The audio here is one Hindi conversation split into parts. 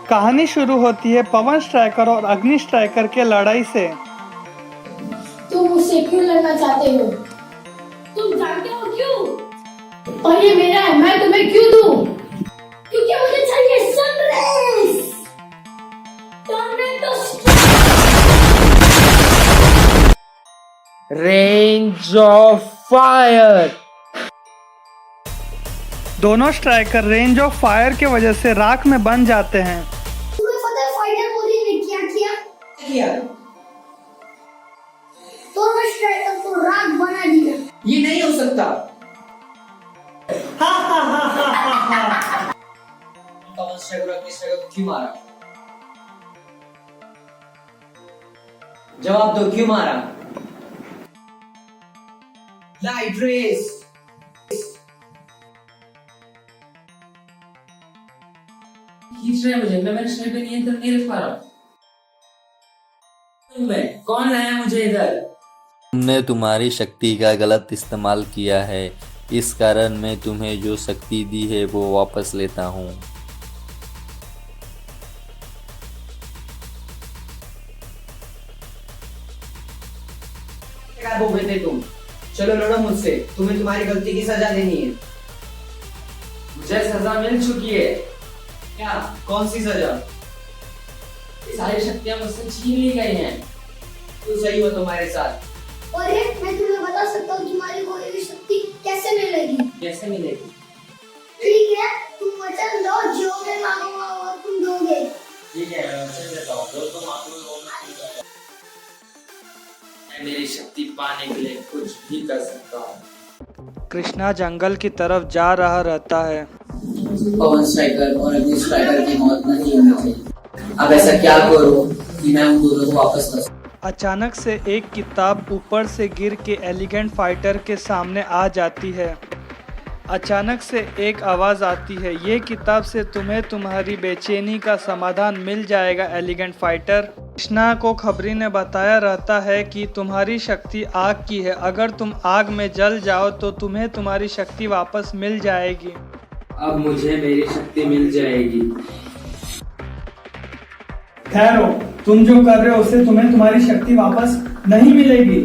कहानी शुरू होती है पवन स्ट्राइकर और अग्नि स्ट्राइकर के लड़ाई से। तुम मुझसे क्यों लड़ना चाहते हो? तुम जानते हो क्यों? और ये मेरा है, मैं तुम्हें क्यों दूं? क्योंकि मुझे चाहिए सनराइज। Range of fire. दोनों स्ट्राइकर रेंज ऑफ फायर के वजह से राख में बन जाते हैं। तुम्हें पता है फाइटर मोदी ने क्या किया? दोनों स्ट्राइकर को राख बना दिया। ये नहीं हो सकता। पवन स्ट्राइकर अग्नि स्ट्राइकर को क्यों मारा? जवाब दो, क्यों मारा? Light rays. खींच रहे मुझे, मैं मेरे शरीर पे नियंत्रण नहीं रख पा रहा हूँ। कौन लाया मुझे इधर? तुमने तुम्हारी शक्ति का गलत इस्तेमाल किया है, इस कारण मैं तुम्हें जो शक्ति दी है वो वापस लेता हूँ। क्या बोल रहे थे तुम? चलो लड़ो मुझसे, तुम्हें तुम्हारी गलती की सजा देनी है। मुझे सजा मिल चुकी है। क्या? कौन सी सजा? सारी शक्तियां मुझसे छीन ली गई हैं। तू सही हो तुम्हारे साथ। और ये मैं तुम्हें बता सकता हूँ तुम्हारी को ये शक्ति कैसे मिलेगी। कैसे मिलेगी? ठीक है, तुम वचन दो, जो मैं मांगूंगा वो तुम दोगे। ठीक है, मैं वचन देता हूँ, जो तुम मांगोगे वो मैं दूंगा। मैं मेरी शक्ति पाने के लिए कुछ भी कर सकता हूँ। कृष्णा जंगल की तरफ जा रहा रहता है। पवन स्ट्राइकर और अग्नि स्ट्राइकर की मौत नहीं होनी चाहिए। अब ऐसा क्या करूं कि मैं उन दोनों को वापस ला सकूं? अचानक से एक किताब ऊपर से गिर के एलिगेंट फाइटर के सामने आ जाती है। अचानक से एक आवाज़ आती है, ये किताब से तुम्हें तुम्हारी बेचैनी का समाधान मिल जाएगा एलिगेंट फाइटर। कृष्णा को खबरी ने बताया रहता है कि तुम्हारी शक्ति आग की है, अगर तुम आग में जल जाओ तो तुम्हें तुम्हारी शक्ति वापस मिल जाएगी। अब मुझे मेरी शक्ति मिल जाएगी। ठहरो, तुम जो कर रहे हो उससे तुम्हें तुम्हारी शक्ति वापस नहीं मिलेगी।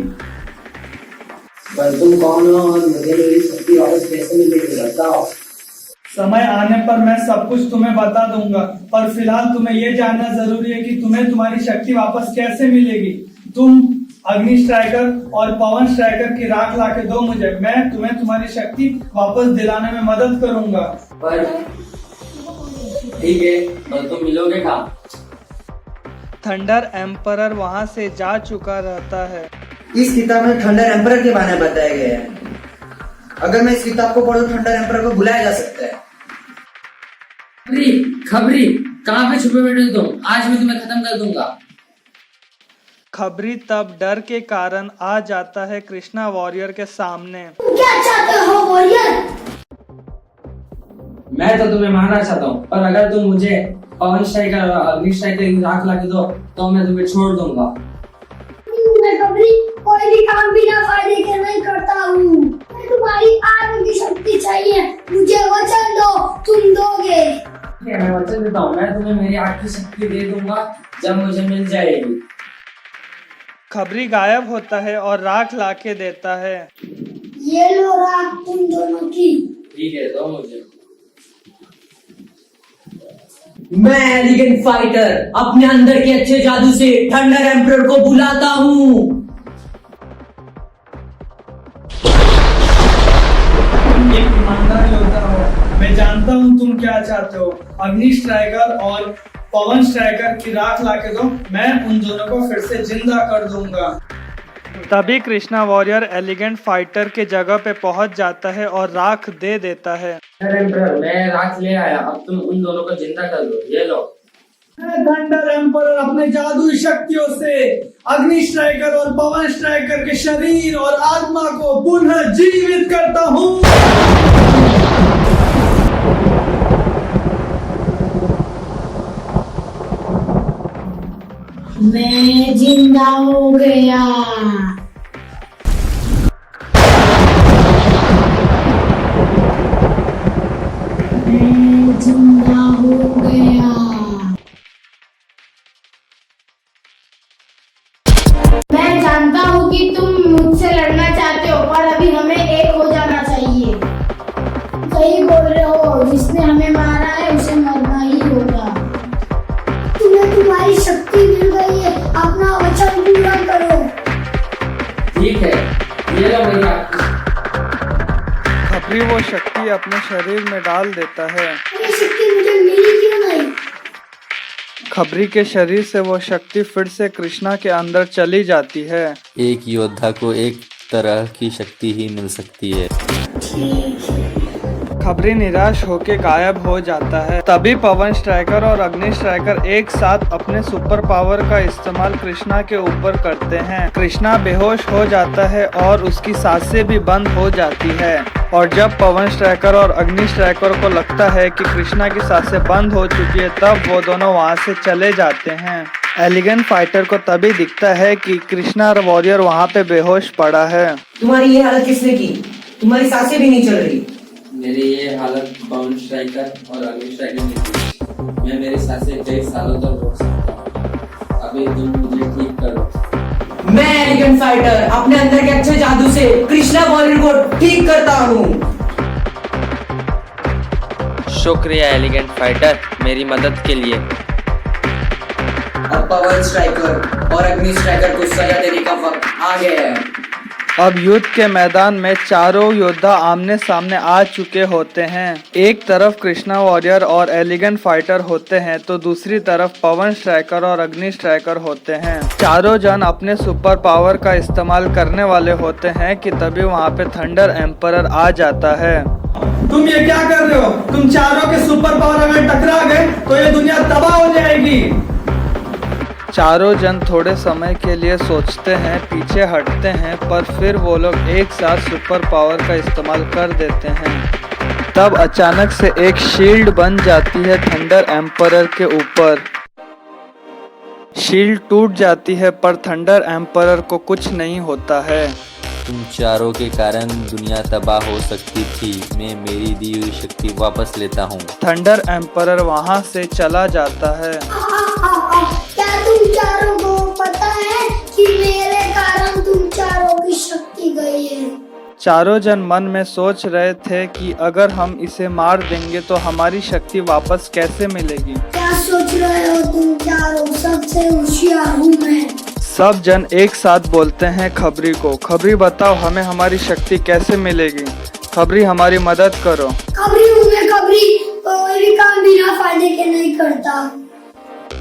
पर तुम कौन हो और मुझे मेरी शक्ति वापस कैसे मिलेगी, बताओ। समय आने पर मैं सब कुछ तुम्हें बता दूंगा, पर फिलहाल तुम्हें यह जानना जरूरी है कि तुम्हें तुम्हारी शक्ति वापस कैसे मिलेगी। तुम अग्नि स्ट्राइकर और पवन स्ट्राइकर की राख लाके दो मुझे, मैं तुम्हें तुम्हारी शक्ति वापस दिलाने में मदद करूंगा। पर ठीक है, पर तुम मिलोगे कहाँ? थंडर एम्परर वहां से जा चुका रहता है। इस किताब में थंडर एम्परर के बारे में बताया गया है। अगर मैं इस किताब को पढूं, थंडर एम्परर को बुलाया जा सकता है। खबरी, कहाँ पे छुपे बैठे तुम? आज मैं तुम्हें खत्म कर दूंगा। खबरी तब डर के कारण आ जाता है कृष्णा वॉरियर के सामने। क्या चाहते हो वॉरियर? मैं तो तुम्हें मारना चाहता हूँ, पर अगर तुम मुझे पवन स्ट्राइकर और अग्नि स्ट्राइकर की राख ला के दो तो मैं तुम्हें छोड़ दूंगा। मैं कभी कोई भी काम बिना फायदे के नहीं करता हूँ। मैं तुम्हारी आग की शक्ति चाहिए, मुझे वचन दो, तुम दोगे। ठीक है, मैं वचन देता हूँ, मैं तुम्हें मेरी आग की शक्ति दे दूंगा जब मुझे मिल जाएगी। खबरी गायब होता है और राख लाके देता है। ये लो राख तुम दोनों की। ठीक है, दो मुझे। मैं एलिगेंट फाइटर अपने अंदर के अच्छे जादू से थंडर एम्परर को बुलाता हूँ। एक ईमानदार योद्धा हो, मैं जानता हूँ तुम क्या चाहते हो। अग्नि स्ट्राइकर और पवन स्ट्राइकर की राख लाके दो, मैं उन दोनों को फिर से जिंदा कर दूंगा। तभी कृष्णा वॉरियर एलिगेंट फाइटर के जगह पे पहुंच जाता है और राख दे देता है। मैं राख ले आया, अब तुम उन दोनों को जिंदा कर दो। ये लो। मैं थंडर एम्परर अपने जादुई शक्तियों से अग्नि स्ट्राइकर और पवन स्ट्राइकर के शरीर और आत्मा को पुनः जीवित करता हूँ। मैं जिंदा हो गया। जिंदा हो गया। देखो, जिसने हमें मारा है उसे मरना ही होगा। तुम्हें तुम्हारी शक्ति मिल गई है, अपना वचन पूरा करो। ठीक है, ये लो मेरी आज्ञा। खबरी वो शक्ति अपने शरीर में डाल देता है। ये शक्ति मुझे मिली क्यों नहीं? खबरी के शरीर से वो शक्ति फिर से कृष्णा के अंदर चली जाती है। एक योद्धा को एक तरह की शक्ति ही मिल सकती है। ठीक है। खबरी निराश होकर गायब हो जाता है। तभी पवन स्ट्राइकर और अग्नि स्ट्राइकर एक साथ अपने सुपर पावर का इस्तेमाल कृष्णा के ऊपर करते हैं। कृष्णा बेहोश हो जाता है और उसकी सांसें भी बंद हो जाती है। और जब पवन स्ट्राइकर और अग्नि स्ट्राइकर को लगता है कि कृष्णा की सांसें बंद हो चुकी है, तब वो दोनों वहां से चले जाते हैं। एलिगेंट फाइटर को तभी दिखता है कि कृष्णा वॉरियर वहां पे बेहोश पड़ा है। तुम्हारी ये हालत किसने की? तुम्हारी सांसें भी नहीं चल रही। मेरी ये हालत पवन स्ट्राइकर और अग्नि स्ट्राइकर ने की। मैं मेरी सांसें कई सालों तक रोक सकता हूँ। अभी तुम मुझे ठीक करो। मैं एलिगेंट फाइटर अपने अंदर के अच्छे जादू से कृष्णा वॉरियर को ठीक करता हूँ। शुक्रिया एलिगेंट फाइटर, मेरी मदद के लिए। अब पवन स्ट्राइकर और अग्नि स्ट्राइकर को सजा देने का वक्त आ गया है। अब युद्ध के मैदान में चारों योद्धा आमने सामने आ चुके होते हैं। एक तरफ कृष्णा वॉरियर और एलिगेंट फाइटर होते हैं तो दूसरी तरफ पवन स्ट्राइकर और अग्नि स्ट्राइकर होते हैं। चारों जन अपने सुपर पावर का इस्तेमाल करने वाले होते हैं कि तभी वहां पे थंडर एम्परर आ जाता है। तुम ये क्या कर रहे हो? तुम चारों के सुपर पावर अगर टकरा गए तो ये दुनिया तबाह हो जाएगी। चारों जन थोड़े समय के लिए सोचते हैं, पीछे हटते हैं, पर फिर वो लोग एक साथ सुपर पावर का इस्तेमाल कर देते हैं। तब अचानक से एक शील्ड बन जाती है थंडर एम्परर के ऊपर। शील्ड टूट जाती है पर थंडर एम्परर को कुछ नहीं होता है। तुम चारों के कारण दुनिया तबाह हो सकती थी। मैं मेरी दी हुई शक्ति वापस लेता हूँ। थंडर एम्परर वहां से चला जाता है। क्या तुम चारों को पता है कि मेरे कारण तुम चारों की शक्ति गई है? चारों जन मन में सोच रहे थे कि अगर हम इसे मार देंगे तो हमारी शक्ति वापस कैसे मिलेगी। क्या सोच रहे हो तुम चारों? सबसे होशियार हूँ मैं। सब जन एक साथ बोलते हैं खबरी को, खबरी बताओ हमें हमारी शक्ति कैसे मिलेगी। खबरी हमारी मदद करो। खबरी हूँ मैं, खबरी कोई भी काम बिना फायदे के नहीं करता।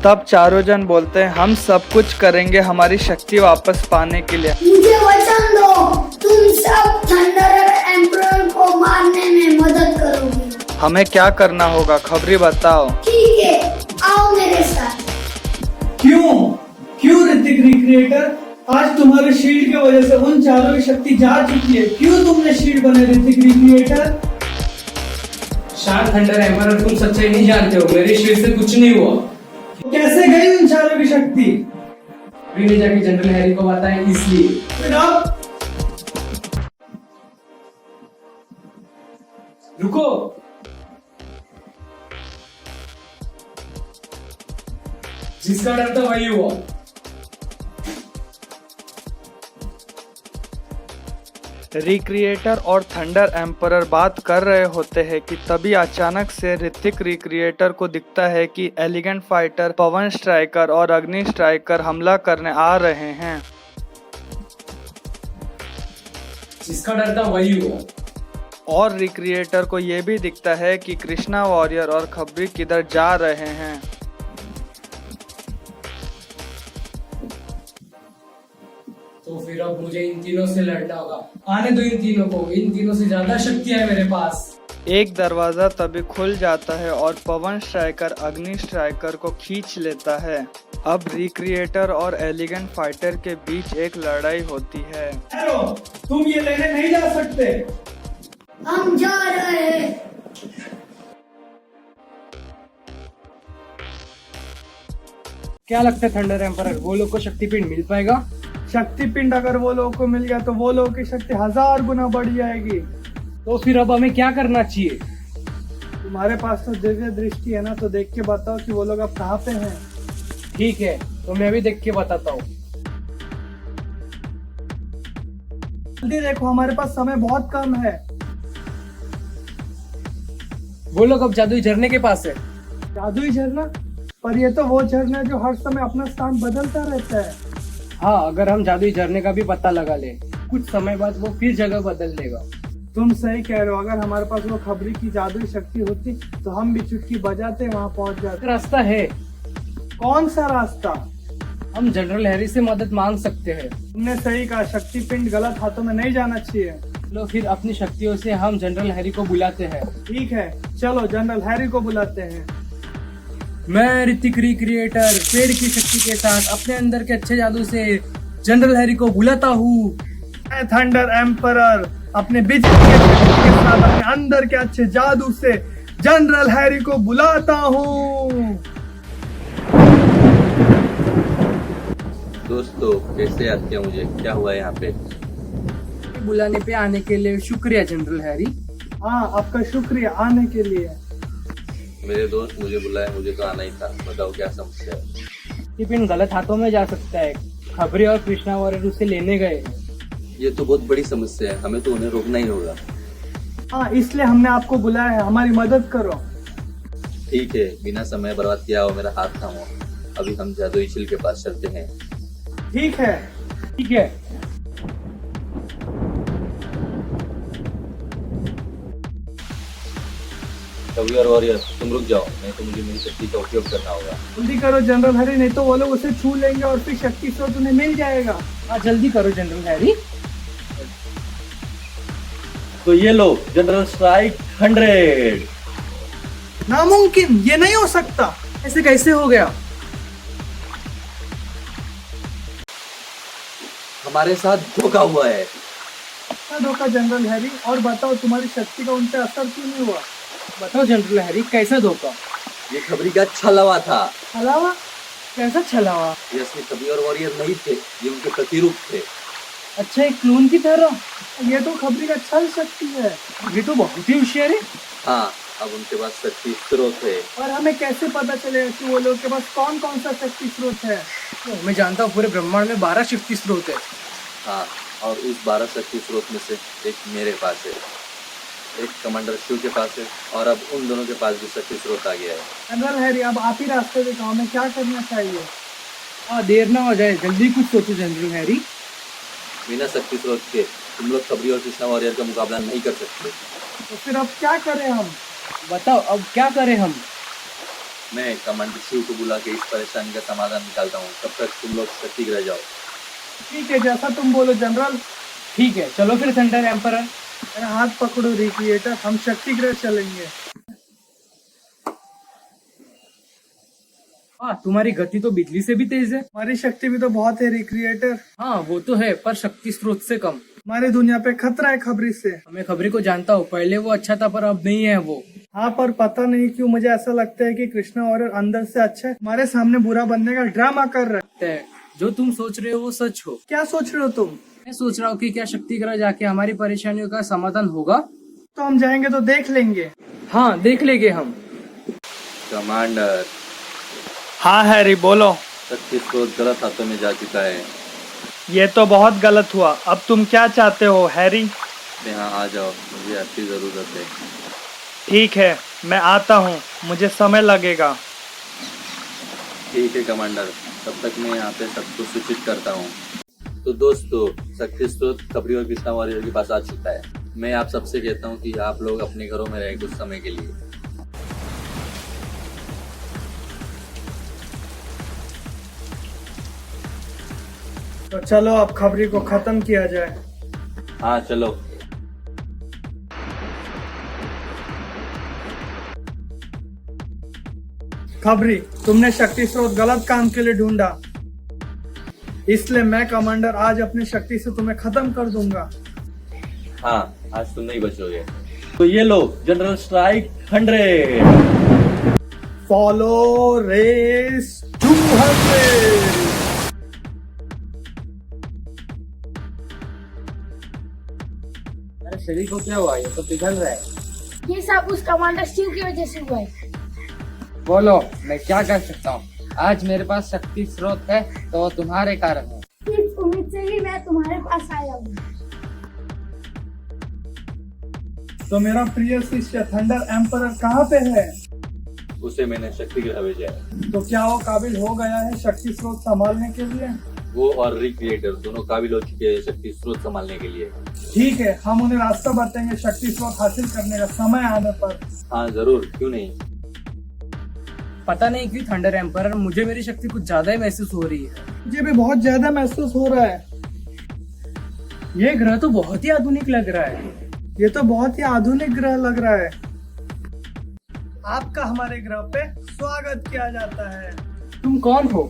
तब चारों जन बोलते हैं हम सब कुछ करेंगे हमारी शक्ति वापस पाने के लिए। मुझे वचन दो, तुम सब थंडर एम्परर को मारने में मदद करोगे। हमें क्या करना होगा खबरी बताओ। ठीक है, आओ मेरे साथ। क्यों ऋतिक रिक्रिएटर? आज तुम्हारे शील्ड की वजह से उन चारों की शक्ति जा चुकी है। क्यों तुमने शील्ड बने ऋतिक रिक्रिएटर? शांत थंडर एम्परर, तुम सच्चाई नहीं जानते हो। मेरी शील्ड से कुछ नहीं हुआ। कैसे गई उन चारों की शक्ति? अभी ले जाके जनरल हैरी को बताएं, इसलिए। फिर आप रुको, जिसका डर था वही हुआ। रिक्रिएटर और थंडर एम्परर बात कर रहे होते हैं कि तभी अचानक से ऋतिक रिक्रिएटर को दिखता है कि एलिगेंट फाइटर, पवन स्ट्राइकर और अग्नि स्ट्राइकर हमला करने आ रहे हैं। जिसका डर था वही हुआ। और रिक्रिएटर को ये भी दिखता है कि कृष्णा वॉरियर और खबरी किधर जा रहे हैं। तो फिर अब मुझे इन तीनों से लड़ना होगा। आने दो इन तीनों को, इन तीनों से ज्यादा शक्ति है मेरे पास। एक दरवाजा तभी खुल जाता है और पवन स्ट्राइकर अग्नि स्ट्राइकर को खींच लेता है। अब रिक्रिएटर और एलिगेंट फाइटर के बीच एक लड़ाई होती है। हेलो, तुम ये लेने नहीं जा सकते। हम जा रहे हैं। क्या लगता है थंडर एम्परर, वो लोग को शक्तिपिंड मिल पाएगा? शक्तिपिंड अगर वो लोगों को मिल गया तो वो लोगों की शक्ति 1000 गुना बढ़ जाएगी। तो फिर अब हमें क्या करना चाहिए? तुम्हारे पास तो दिव्य दृष्टि है ना, तो देख के बताओ कि वो लोग अब कहाँ पे हैं। ठीक है, तो मैं भी देख के बताता हूँ। जल्दी देखो, हमारे पास समय बहुत कम है। वो लोग अब जादुई झरने के पास है। जादुई झरना? पर ये तो वो झरना है जो हर समय अपना स्थान बदलता रहता है। हाँ, अगर हम जादुई झरने का भी पता लगा ले, कुछ समय बाद वो फिर जगह बदल लेगा। तुम सही कह रहे हो। अगर हमारे पास वो खबरी की जादुई शक्ति होती तो हम भी चुटकी बजाते वहाँ पहुँच जाते। रास्ता है, कौन सा रास्ता? हम जनरल हैरी से मदद मांग सकते हैं। तुमने सही कहा, शक्ति पिंड गलत हाथों में नहीं जाना चाहिए। लो फिर अपनी शक्तियों से हम जनरल हैरी को बुलाते हैं। ठीक है, चलो जनरल हैरी को बुलाते हैं। मैं ऋतिक रिक्रिएटर पेड़ की शक्ति के साथ अपने अंदर के अच्छे जादू से जनरल हैरी को बुलाता हूँ। मैं थंडर एम्परर अपने बिजली के शक्ति के साथ अपने अंदर के अच्छे जादू से जनरल हैरी को बुलाता हूँ। दोस्तों, कैसे याद किया मुझे? क्या हुआ यहाँ पे? बुलाने पे आने के लिए शुक्रिया जनरल हैरी। हाँ, आपका शुक्रिया आने के लिए। मेरे दोस्त मुझे बुलाए, मुझे तो आना ही था। बताओ क्या समस्या है? ये पिन गलत हाथों में जा सकता है। खबरी और कृष्णा वॉरियर उसे लेने गए हैं। ये तो बहुत बड़ी समस्या है, हमें तो उन्हें रोकना ही होगा। हाँ, इसलिए हमने आपको बुलाया है, हमारी मदद करो। ठीक है, बिना समय बर्बाद किया हो मेरा हाथ थामो। अभी हम जादुई झील के पास चलते हैं। ठीक है। ठीक है। कभी और वॉरियर, तुम रुक जाओ, नहीं तो मुझे मेरी शक्ति का उपयोग करना होगा। जल्दी करो जनरल हैरी, नहीं तो वो लोग उसे छू लेंगे और फिर शक्ति स्रोत उन्हें मिल जाएगा। हाँ, जल्दी करो जनरल हैरी। तो ये लो जनरल स्ट्राइक 100। नामुमकिन, ये नहीं हो सकता। ऐसे कैसे हो गया? हमारे साथ धोखा हुआ है। क्या धोखा जनरल हैरी? और बताओ, तुम्हारी शक्ति का उन पे असर क्यों नहीं हुआ? बताओ जनरल हैरी, कैसा धोखा? ये खबरी का छलावा था। अलावा? कैसा छलावा? ये असली कभी और वॉरियर नहीं थे, ये उनके प्रतिरूप थे। अच्छा, एक क्लोन की तरह? ये तो खबरी का छल शक्ति है। ये तो बहुत ही होशियार है। हाँ, अब उनके पास शक्ति स्रोत है। और हमें कैसे पता चलेगा कि वो लोग के पास कौन कौन सा शक्ति स्रोत है? मैं जानता हूँ पूरे ब्रह्मांड में 12 शक्ति स्रोत है। हाँ, और उस 12 शक्ति स्रोत में से एक मेरे पास है, एक कमांडर शिव के पास है, और अब उन दोनों के पास भी शक्ति स्रोत आ गया है। जनरल हैरी, अब आप ही रास्ते दिखाओ, हमें क्या करना चाहिए? हाँ, देर ना हो जाए, जल्दी कुछ सोचो जनरल हैरी। बिना शक्ति स्रोत के तुम लोग खबरी और कृष्णा वॉरियर का मुकाबला नहीं कर सकते। तो फिर अब क्या करें हम? बताओ अब क्या करें हम? मैं कमांडर शिव को बुला के इस परेशानी का समाधान निकालता हूँ, तब तक तुम लोग शक्ति रह जाओ। ठीक है, जैसा तुम बोलो जनरल। ठीक है, चलो फिर थंडर एम्परर। मेरा हाथ पकड़ो रिक्रिएटर, हम शक्ति ग्रह चलेंगे। हाँ, तुम्हारी गति तो बिजली से भी तेज है। हमारी शक्ति भी तो बहुत है रिक्रिएटर। हाँ, वो तो है, पर शक्ति स्रोत से कम। हमारी दुनिया पे खतरा है खबरी से। मैं खबरी को जानता हूँ, पहले वो अच्छा था पर अब नहीं है वो। हाँ, पर पता नहीं क्यों मुझे ऐसा लगता है कि कृष्णा और अंदर से अच्छा है, हमारे सामने बुरा बनने का ड्रामा कर रहा है। जो तुम सोच रहे हो वो सच हो। क्या सोच रहे हो तुम? मैं सोच रहा हूँ कि क्या शक्ति ग्रह जाके हमारी परेशानियों का समाधान होगा। तो हम जाएंगे तो देख लेंगे। हाँ, देख लेंगे हम। कमांडर, हाँ हैरी, बोलो। शक्ति स्रोत गलत हाथों में जा चुका है। ये तो बहुत गलत हुआ। अब तुम क्या चाहते हो हैरी? यहाँ आ जाओ, मुझे आपकी जरूरत है। ठीक है, मैं आता हूँ, मुझे समय लगेगा। ठीक है कमांडर, तब तक मैं यहाँ पे सबको सूचित करता हूँ। तो दोस्तों, शक्ति स्रोत खबरी और कृष्णा वॉरियर के पास आ चुका है। मैं आप सबसे कहता हूँ कि आप लोग अपने घरों में रहे कुछ समय के लिए। तो चलो अब खबरी को खत्म किया जाए। हाँ चलो। खबरी, तुमने शक्ति स्रोत गलत काम के लिए ढूंढा, इसलिए मैं कमांडर आज अपनी शक्ति से तुम्हें खत्म कर दूंगा। हाँ, आज तुम नहीं बचोगे। तो ये लो जनरल स्ट्राइक 100। Follow race 200। अरे शरीर को क्या हुआ? ये तो पिघल रहा है। ये सब उस कमांडर शिव की वजह से हुआ है। बोलो, मैं क्या कर सकता हूँ? आज मेरे पास शक्ति स्रोत है तो तुम्हारे कारण है। इस उम्मीद से ही मैं तुम्हारे पास आया हूँ। तो मेरा प्रिय शिष्य थंडर एम्परर कहाँ पे है? उसे मैंने शक्ति ग्रह भेजा है। तो क्या वो काबिल हो गया है शक्ति स्रोत संभालने के लिए? वो और रिक्रिएटर दोनों काबिल हो चुके हैं शक्ति स्रोत संभालने के लिए। ठीक है, हम उन्हें रास्ता बताएंगे शक्ति स्रोत हासिल करने का समय आने पर। हाँ जरूर, क्यों नहीं। पता नहीं क्यों थंडर एम्परर, मुझे मेरी शक्ति कुछ ज्यादा ही महसूस हो रही है। मुझे भी बहुत ज्यादा महसूस हो रहा है। ये ग्रह तो बहुत ही आधुनिक लग रहा है। ये तो बहुत ही आधुनिक ग्रह लग रहा है। आपका हमारे ग्रह पे स्वागत किया जाता है। तुम कौन हो?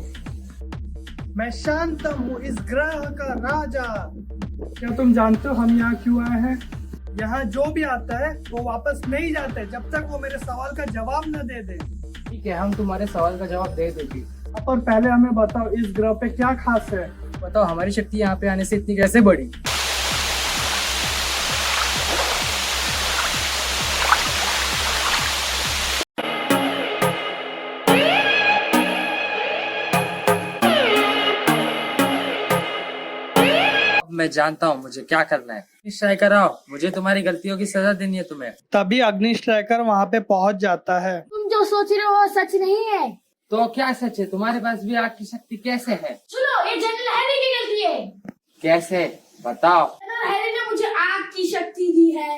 मैं शांतम हूँ, इस ग्रह का राजा। क्या तुम जानते हो हम यहाँ क्यों आए हैं? यहाँ जो भी आता है वो वापस नहीं जाते जब तक वो मेरे सवाल का जवाब न दे दे। ठीक है, हम तुम्हारे सवाल का जवाब दे देंगे। पर पहले हमें बताओ इस ग्रह पे क्या खास है? बताओ हमारी शक्ति यहाँ पे आने से इतनी कैसे बढ़ी? मैं जानता हूँ मुझे क्या करना है। ट्राई कराओ, मुझे तुम्हारी गलतियों की सजा देनी है तुम्हें। तभी अग्नि स्ट्राइकर वहाँ पे पहुँच जाता है। तुम जो सोच रहे हो वो सच नहीं है। तो क्या सच है? तुम्हारे पास भी आग की शक्ति कैसे है? सुनो, ये जनरल हैरी की गलती है। कैसे बताओ? जनरल हैरी ने मुझे आग की शक्ति दी है।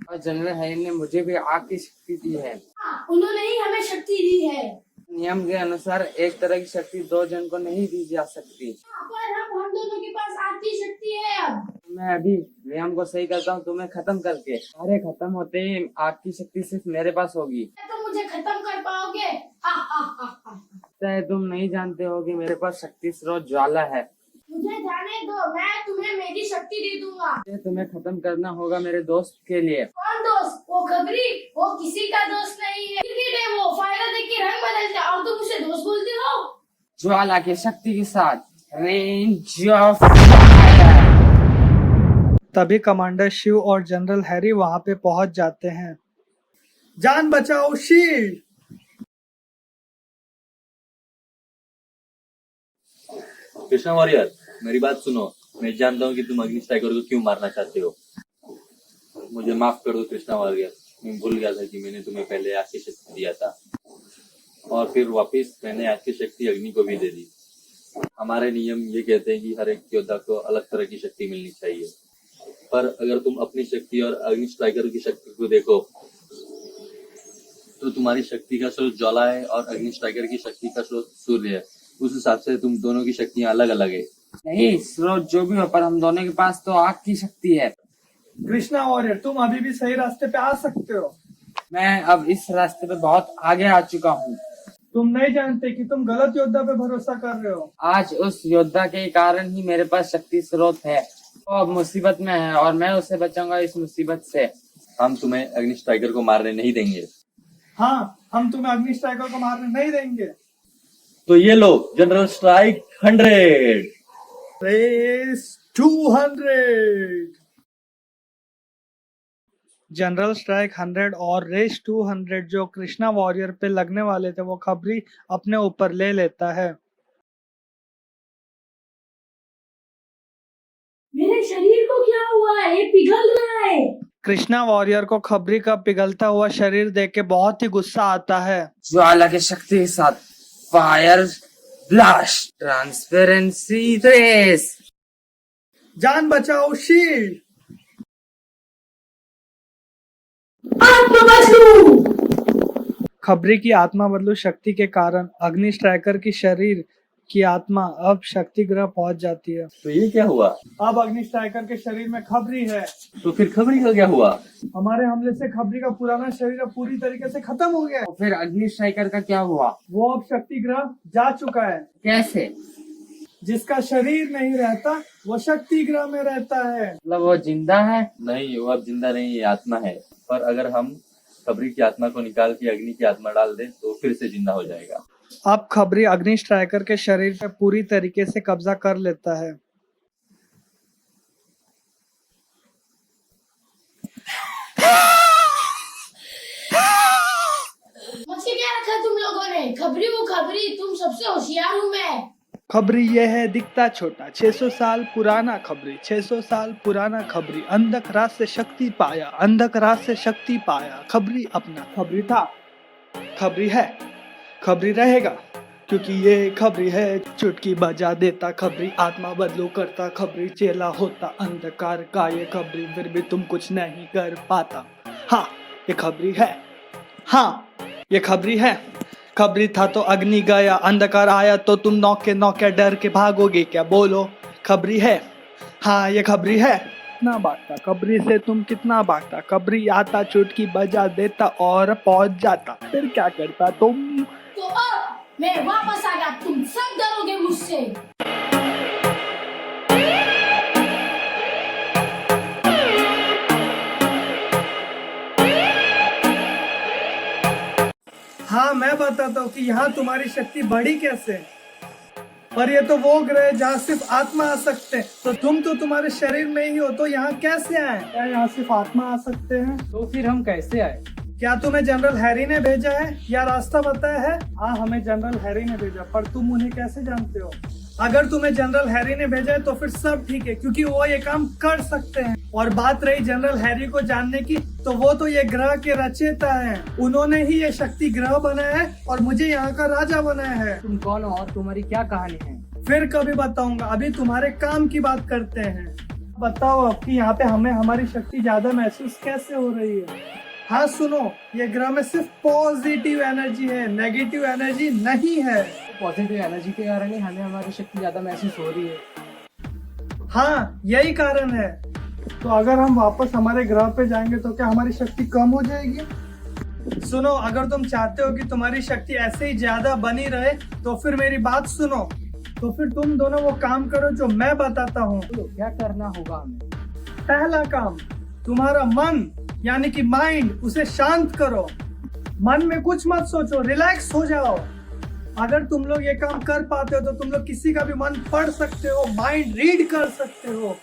और जनरल हैरी ने मुझे भी आग की शक्ति दी है। हाँ, उन्होंने ही हमें शक्ति दी है। नियम के अनुसार एक तरह की शक्ति दो जन को नहीं दी जा सकती। पर हम दोनों के पास आग की शक्ति है। अब मैं अभी नियम को सही करता हूँ तुम्हें खत्म करके। सारे खत्म होते ही आग की शक्ति सिर्फ मेरे पास होगी। तो मुझे खत्म कर पाओगे? शायद तुम नहीं जानते हो कि मेरे पास शक्ति स्रोत ज्वाला है। मुझे जाने दो, मैं तुम्हें मेरी शक्ति दे दूंगा। ये तुम्हें खत्म करना होगा मेरे दोस्त के लिए। कौन दोस्त? वो खबरी, वो किसी का दोस्त नहीं है। क्रिकेट है वो, फायदा देख के रंग बदलता है और तुम उसे दोस्त बोलते हो। ज्वाला की शक्ति के साथ रेंज ऑफ फायर। तभी कमांडर शिव और जनरल हैरी वहाँ पे पहुँच जाते हैं। जान बचाओ शील्ड। कृष्णा वॉरियर, मेरी बात सुनो। मैं जानता हूँ कि तुम अग्नि स्ट्राइकर को क्यों मारना चाहते हो। मुझे माफ कर दो कृष्णा वॉरियर, मैं भूल गया था कि मैंने तुम्हें पहले आग की शक्ति दिया था और फिर वापस मैंने आग की शक्ति अग्नि को भी दे दी। हमारे नियम ये कहते हैं कि हर एक योद्धा को अलग तरह की शक्ति मिलनी चाहिए, पर अगर तुम अपनी शक्ति और अग्नि स्ट्राइकर की शक्ति को देखो तो तुम्हारी शक्ति का स्रोत ज्वाला है और अग्नि स्ट्राइकर की शक्ति का स्रोत सूर्य है। उस हिसाब से तुम दोनों की शक्तियाँ अलग अलग है। नहीं, स्रोत जो भी हो, पर हम दोनों के पास तो आग की शक्ति है। कृष्णा वॉरियर, तुम अभी भी सही रास्ते पे आ सकते हो। मैं अब इस रास्ते पे बहुत आगे आ चुका हूँ। तुम नहीं जानते कि तुम गलत योद्धा पे भरोसा कर रहे हो। आज उस योद्धा के कारण ही मेरे पास शक्ति स्रोत है। वो अब मुसीबत में है और मैं उसे बचाऊंगा इस मुसीबत से। हम तुम्हें अग्नि स्ट्राइकर को मारने नहीं देंगे। हाँ, हम तुम्हें अग्नि स्ट्राइकर को मारने नहीं देंगे। तो ये लो general strike 100। Race 200। General strike 100 और रेस 200 जो कृष्णा वॉरियर पे लगने वाले थे वो खबरी अपने ऊपर ले लेता है। मेरे शरीर को क्या हुआ है? ये पिघल रहा है। कृष्णा वॉरियर को खबरी का पिघलता हुआ शरीर देख के बहुत ही गुस्सा आता है। ज्वाला की शक्ति के साथ फायर ब्लास्ट ट्रांसपेरेंसी रेस। जान बचाओ शील्ड। आत्मा बदलू। खबरी की आत्मा बदलू शक्ति के कारण अग्नि स्ट्राइकर की शरीर की आत्मा अब शक्ति ग्रह पहुंच जाती है। तो ये क्या हुआ? अब अग्नि स्ट्राइकर के शरीर में खबरी है। तो फिर खबरी का क्या हुआ? हमारे हमले से खबरी का पुराना शरीर अब पूरी तरीके से खत्म हो गया है। तो फिर अग्नि स्ट्राइकर का क्या हुआ? वो अब शक्ति ग्रह जा चुका है। कैसे? जिसका शरीर नहीं रहता वो शक्ति ग्रह में रहता है। मतलब वो जिंदा है? नहीं, वो अब जिंदा नहीं, ये आत्मा है। पर अगर हम खबरी की आत्मा को निकाल के अग्नि की आत्मा डाल दें तो फिर से जिंदा हो जाएगा। अब खबरी अग्नि स्ट्राइकर के शरीर पे पूरी तरीके से कब्जा कर लेता है। मुझसे क्या रखा तुम लोगों ने? खबरी वो खबरी, तुम सबसे होशियार हूँ मैं। खबरी यह है दिखता छोटा, 600 साल पुराना खबरी, 600 साल पुराना खबरी, अंधकार से शक्ति पाया, अंधकार से शक्ति पाया, खबरी अपना खबरी था, खबरी है, खबरी रहेगा, क्योंकि ये खबरी है, चुटकी बजा देता खबरी, आत्मा बदलू करता खबरी, चेला होता अंधकार का ये खबरी, फिर भी तुम कुछ नहीं कर पाता। हाँ ये खबरी है, हाँ ये खबरी है, खबरी था तो अग्नि गया, अंधकार आया तो तुम नौके नौके डर के भागोगे क्या, बोलो खबरी है, हाँ ये खबरी है। कितना भागता खबरी से तुम, कितना भागता, खबरी आता चुटकी बजा देता और पहुंच जाता, फिर क्या करता तुम। तो अब मैं वापस आ गया, तुम सब डरोगे मुझसे। हाँ मैं बताता हूँ कि यहाँ तुम्हारी शक्ति बढ़ी कैसे। पर ये तो वो ग्रह जहाँ सिर्फ आत्मा आ सकते हैं, तो तुम तो तुम्हारे शरीर में ही हो, तो यहाँ कैसे आए? क्या यहाँ सिर्फ आत्मा आ सकते हैं? तो फिर हम कैसे आए? क्या तुम्हें जनरल हैरी ने भेजा है या रास्ता बताया है? हाँ हमें जनरल हैरी ने भेजा, पर तुम उन्हें कैसे जानते हो? अगर तुम्हें जनरल हैरी ने भेजा है तो फिर सब ठीक है, क्योंकि वो ये काम कर सकते हैं। और बात रही जनरल हैरी को जानने की, तो वो तो ये ग्रह के रचयिता हैं। उन्होंने ही ये शक्ति ग्रह बनाया है और मुझे यहाँ का राजा बनाया है। तुम कौन हो और तुम्हारी क्या कहानी है? फिर कभी बताऊंगा, अभी तुम्हारे काम की बात करते हैं। बताओ अब कि यहाँ पे हमें हमारी शक्ति ज्यादा महसूस कैसे हो रही है? हाँ सुनो, ये ग्रह में सिर्फ पॉजिटिव एनर्जी है, नेगेटिव एनर्जी नहीं है। पॉजिटिव एनर्जी के कारण ही हमें हमारी शक्ति ज्यादा महसूस हो रही है। हाँ यही कारण है। तो अगर हम वापस हमारे ग्रह पे जाएंगे तो क्या हमारी शक्ति कम हो जाएगी? सुनो, अगर तुम चाहते हो कि तुम्हारी शक्ति ऐसे ही ज्यादा बनी रहे तो फिर मेरी बात सुनो। तो फिर तुम दोनों वो काम करो जो मैं बताता हूँ। तो क्या करना होगा हमें? पहला काम, तुम्हारा मन यानी कि माइंड, उसे शांत करो। मन में कुछ मत सोचो, रिलैक्स हो जाओ। अगर तुम लोग ये काम कर पाते हो तो तुम लोग किसी का भी मन पढ़ सकते हो, माइंड रीड कर सकते हो।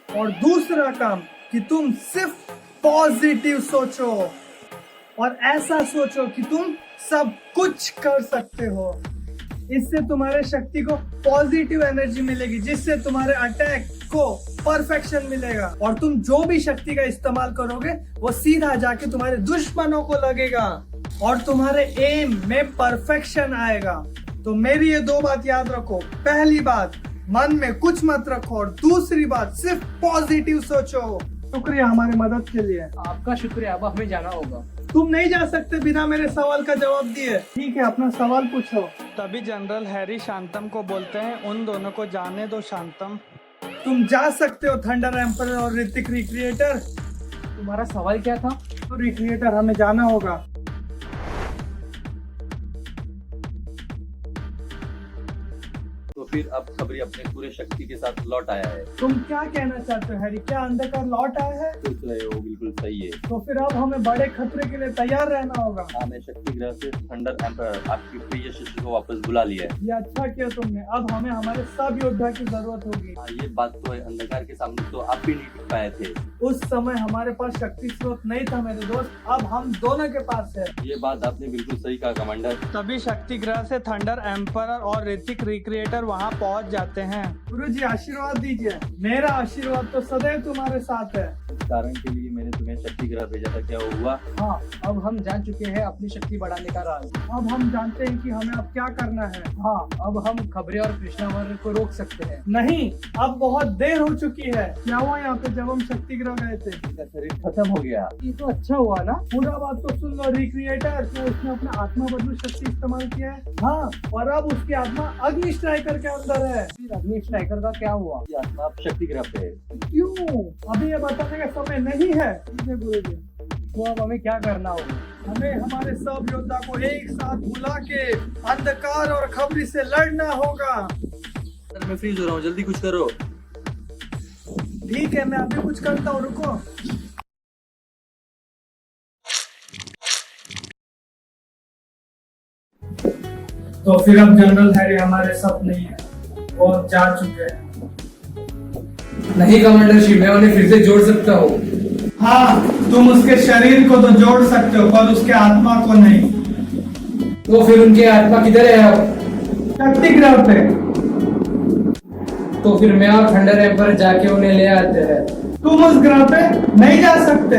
और दूसरा काम कि तुम सिर्फ पॉजिटिव सोचो और ऐसा सोचो कि तुम सब कुछ कर सकते हो। इससे तुम्हारे शक्ति को पॉजिटिव एनर्जी मिलेगी, जिससे तुम्हारे अटैक को परफेक्शन मिलेगा और तुम जो भी शक्ति का इस्तेमाल करोगे वो सीधा जाके तुम्हारे दुश्मनों को लगेगा और तुम्हारे एम में परफेक्शन आएगा। तो मेरी ये दो बात याद रखो। पहली बात, मन में कुछ मत रखो, और दूसरी बात, सिर्फ पॉजिटिव सोचो। शुक्रिया हमारी मदद के लिए। आपका शुक्रिया, अब हमें जाना होगा। तुम नहीं जा सकते बिना मेरे सवाल का जवाब दिए। ठीक है, अपना सवाल पूछो। तभी जनरल हैरी शांतम को बोलते हैं, उन दोनों को जाने दो शांतम। तुम जा सकते हो थंडर एम्पर और ऋतिक रिक्रिएटर। तुम्हारा सवाल क्या था? तो रिक्रिएटर हमें जाना होगा। तो फिर अब खबरी अपने पूरे शक्ति के साथ लौट आया है। तुम क्या कहना चाहते हो हैरी? क्या अंधकार लौट आया है? सोच रहे हो, बिल्कुल सही है। तो फिर अब हमें बड़े खतरे के लिए तैयार रहना होगा। हाँ, मैं शक्ति ग्रह से थंडर एम्पर आपकी प्रिय शिष्य को वापस बुला लिया है। ये अच्छा किया तुमने। अब हमें हमारे सब योद्धा की जरूरत होगी। हाँ, ये बात तो है, अंधकार के सामने तो आप भी नहीं टिक पाए थे। उस समय हमारे पास शक्ति स्रोत नहीं था मेरे दोस्त, अब हम दोनों के पास है। ये बात आपने बिल्कुल सही कहा कमांडर। तभी शक्ति ग्रह से थंडर एम्पर और ऋतिक रिक्रिएटर वहां पहुंच जाते हैं। गुरुजी आशीर्वाद दीजिए। मेरा आशीर्वाद तो सदैव तुम्हारे साथ है। इस कारण के लिए मैंने तुम्हें शक्ति ग्रह भेजा था, क्या वो हुआ? हाँ, अब हम जान चुके हैं अपनी शक्ति बढ़ाने का राज। अब हम जानते हैं कि हमें अब क्या करना है। हाँ, अब हम खबरे और कृष्णावर को रोक सकते हैं। नहीं, अब बहुत देर हो चुकी है। क्या हुआ यहाँ पे जब हम शक्ति ग्रह गए थे? इसका शरीर खत्म हो गया। ये तो अच्छा हुआ ना। पूरा बात तो सुन लो रिक्रिएटर। तो उसने अपना आत्मा बदलू शक्ति इस्तेमाल किया है। हाँ, और अब उसकी आत्मा अग्नि स्ट्राइकर के अंदर है। फिर अग्नि स्ट्राइकर का क्या हुआ? ये आत्मा अब शक्ति ग्रह पे है। क्यों? अभी ये बताने का समय नहीं है। ठीक है गुरुजी। तो अब हमें क्या करना होगा? हमें हमारे सब योद्धा को एक साथ बुला के अंधकार और खबरी से लड़ना होगा। मैं फ्रीज हो रहा हूँ, जल्दी कुछ करो। ठीक है, मैं अभी कुछ करता हूँ, रुको। तो फिर अब जनरल हैरी हमारे साथ नहीं है, वो अब जा चुके हैं। नहीं कमांडर जी, मैं उन्हें फिर से जोड़ सकता हूँ। हाँ, तुम उसके शरीर को तो जोड़ सकते हो, पर उसके आत्मा को नहीं। तो फिर उनकी आत्मा किधर है अब? शक्ति ग्रह पे। तो फिर मैं और थंडर एम्पर जाके उन्हें ले आते हैं। तुम उस ग्रह पे नहीं जा सकते।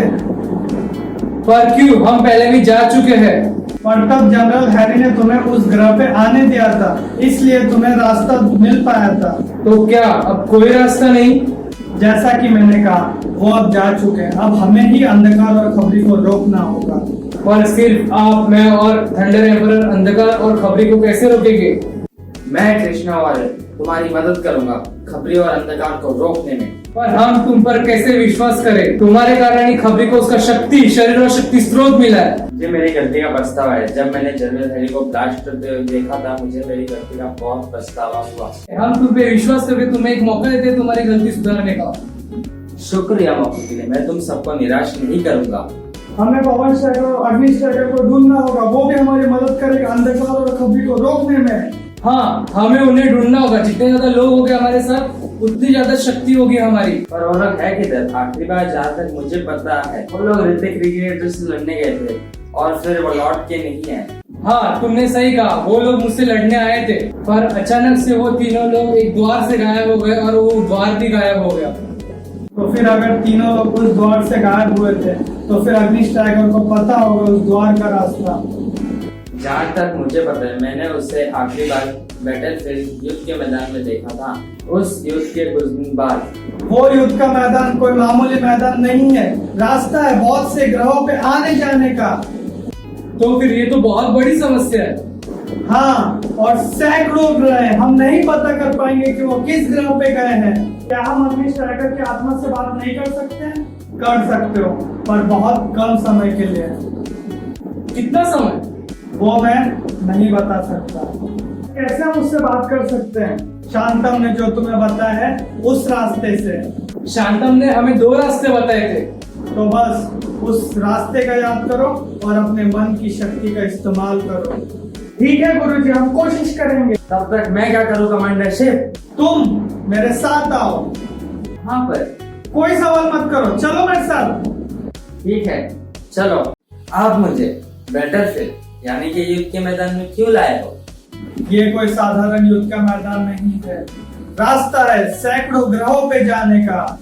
पर क्यों? हम पहले भी जा चुके हैं। पर तब जनरल हैरी ने तुम्हें उस ग्रह पे आने दिया था, इसलिए तुम्हें रास्ता मिल पाया था। तो क्या अब कोई रास्ता नहीं? जैसा कि मैंने कहा, वो अब जा चुके हैं। अब हमें ही अंधकार और खबरी को रोकना होगा। पर सिर्फ आप, मैं और थंडर एम्पर अंधकार और खबरी को कैसे रोकेंगे? मैं कृष्णा वाले तुम्हारी मदद करूंगा खबरी और अंधकार को रोकने में। पर हम तुम पर कैसे विश्वास करें? तुम्हारे कारण ही खबरी को उसका शक्ति शरीर और शक्ति स्रोत मिला है। ये मेरी गलती का पछतावा है। जब मैंने जनरल हैरी को ब्लास्ट करते हुए देखा था, मुझे मेरी गलती का बहुत पछतावा हुआ। हम तुम पे विश्वास करके तुम्हें एक मौका देते हैं तुम्हारी गलती सुधारने का। शुक्रिया मौके के लिए। मैं तुम सबको निराश नहीं करूंगा। हमें पवन स्ट्राइकर और अग्नि स्ट्राइकर को ढूंढना होगा। वो भी हमारी मदद करेगा अंधकार और खबरी को रोकने में। हाँ, हमें उन्हें ढूंढना होगा। जितने ज्यादा लोग होंगे हमारे साथ, उतनी ज्यादा शक्ति होगी हमारी। पर वो लोग है किधर? आखिरी बार जहाँ तक मुझे पता है, वो लोग ऋतिक क्रिकेटर से लड़ने गए थे और फिर वो लौट के नहीं है। हाँ, तुमने सही कहा। वो लोग मुझसे लड़ने आए थे, पर अचानक से वो तीनों लोग एक द्वार से गायब हो गए और वो द्वार भी गायब हो गया। तो फिर अगर तीनों लोग उस द्वार से गायब हुए थे, तो फिर अग्नि स्ट्राइकर को पता होगा उस द्वार का रास्ता। जहाँ तक मुझे पता है, मैंने उसे आखिरी बार बैटलफील्ड युद्ध के मैदान में देखा था। उस युद्ध के कुछ दिन बाद। वो युद्ध का मैदान कोई मामूली मैदान नहीं है। रास्ता है बहुत से ग्रहों पे आने जाने का। तो फिर ये तो बहुत बड़ी समस्या है। हाँ, और सैकड़ों ग्रह हैं। हम नहीं पता कर पाएंगे कि वो किस ग्रह पे गए हैं। क्या हम अग्नि स्ट्राइकर की आत्मा से बात नहीं कर सकते हैं? कर सकते हो, पर बहुत कम समय के लिए। कितना समय? वो मैं नहीं बता सकता। कैसे हम उससे बात कर सकते हैं? शांतम ने जो तुम्हें बताया है उस रास्ते से। शांतम ने हमें 2 रास्ते बताए थे। तो बस उस रास्ते का याद करो और अपने मन की शक्ति का इस्तेमाल करो। ठीक है गुरुजी, हम कोशिश करेंगे। तब तक मैं क्या करूँ कमांडर शिप? तुम मेरे साथ आओ। हाँ, पर कोई सवाल मत करो, चलो मेरे साथ। ठीक है, चलो। आप मुझे बैटलफील्ड यानी कि युद्ध के मैदान में क्यों लाए हो? ये कोई साधारण युद्ध का मैदान नहीं है। रास्ता है सैकड़ों ग्रहों पे जाने का।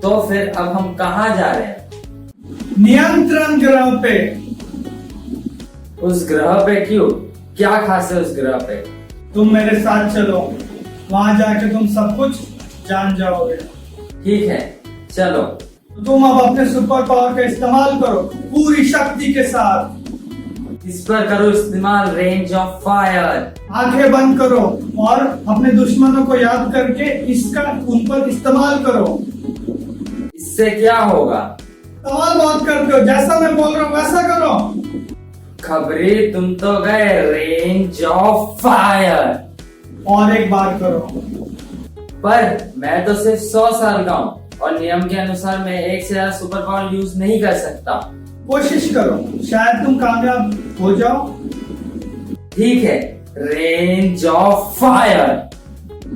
तो फिर अब हम कहाँ जा रहे हैं? नियंत्रण ग्रह पे। उस ग्रह पे क्यों? क्या खास है उस ग्रह पे? तुम मेरे साथ चलो, वहां जाके तुम सब कुछ जान जाओगे। ठीक है, चलो। तुम अब अपने सुपर पावर का इस्तेमाल करो पूरी शक्ति के साथ। इस पर करो इस्तेमाल रेंज ऑफ फायर। आंखें बंद करो और अपने दुश्मनों को याद करके इसका उन पर इस्तेमाल करो। इससे क्या होगा? सवाल बहुत करते हो, जैसा मैं बोल रहा हूँ वैसा करो। खबरी, तुम तो गए रेंज ऑफ फायर। और एक बार करो। पर मैं तो सिर्फ 100 साल का हूँ और नियम के अनुसार मैं 1 से ज्यादा सुपर पावर यूज नहीं कर सकता। कोशिश करो, शायद तुम कामयाब हो जाओ। ठीक है, रेंज ऑफ फायर।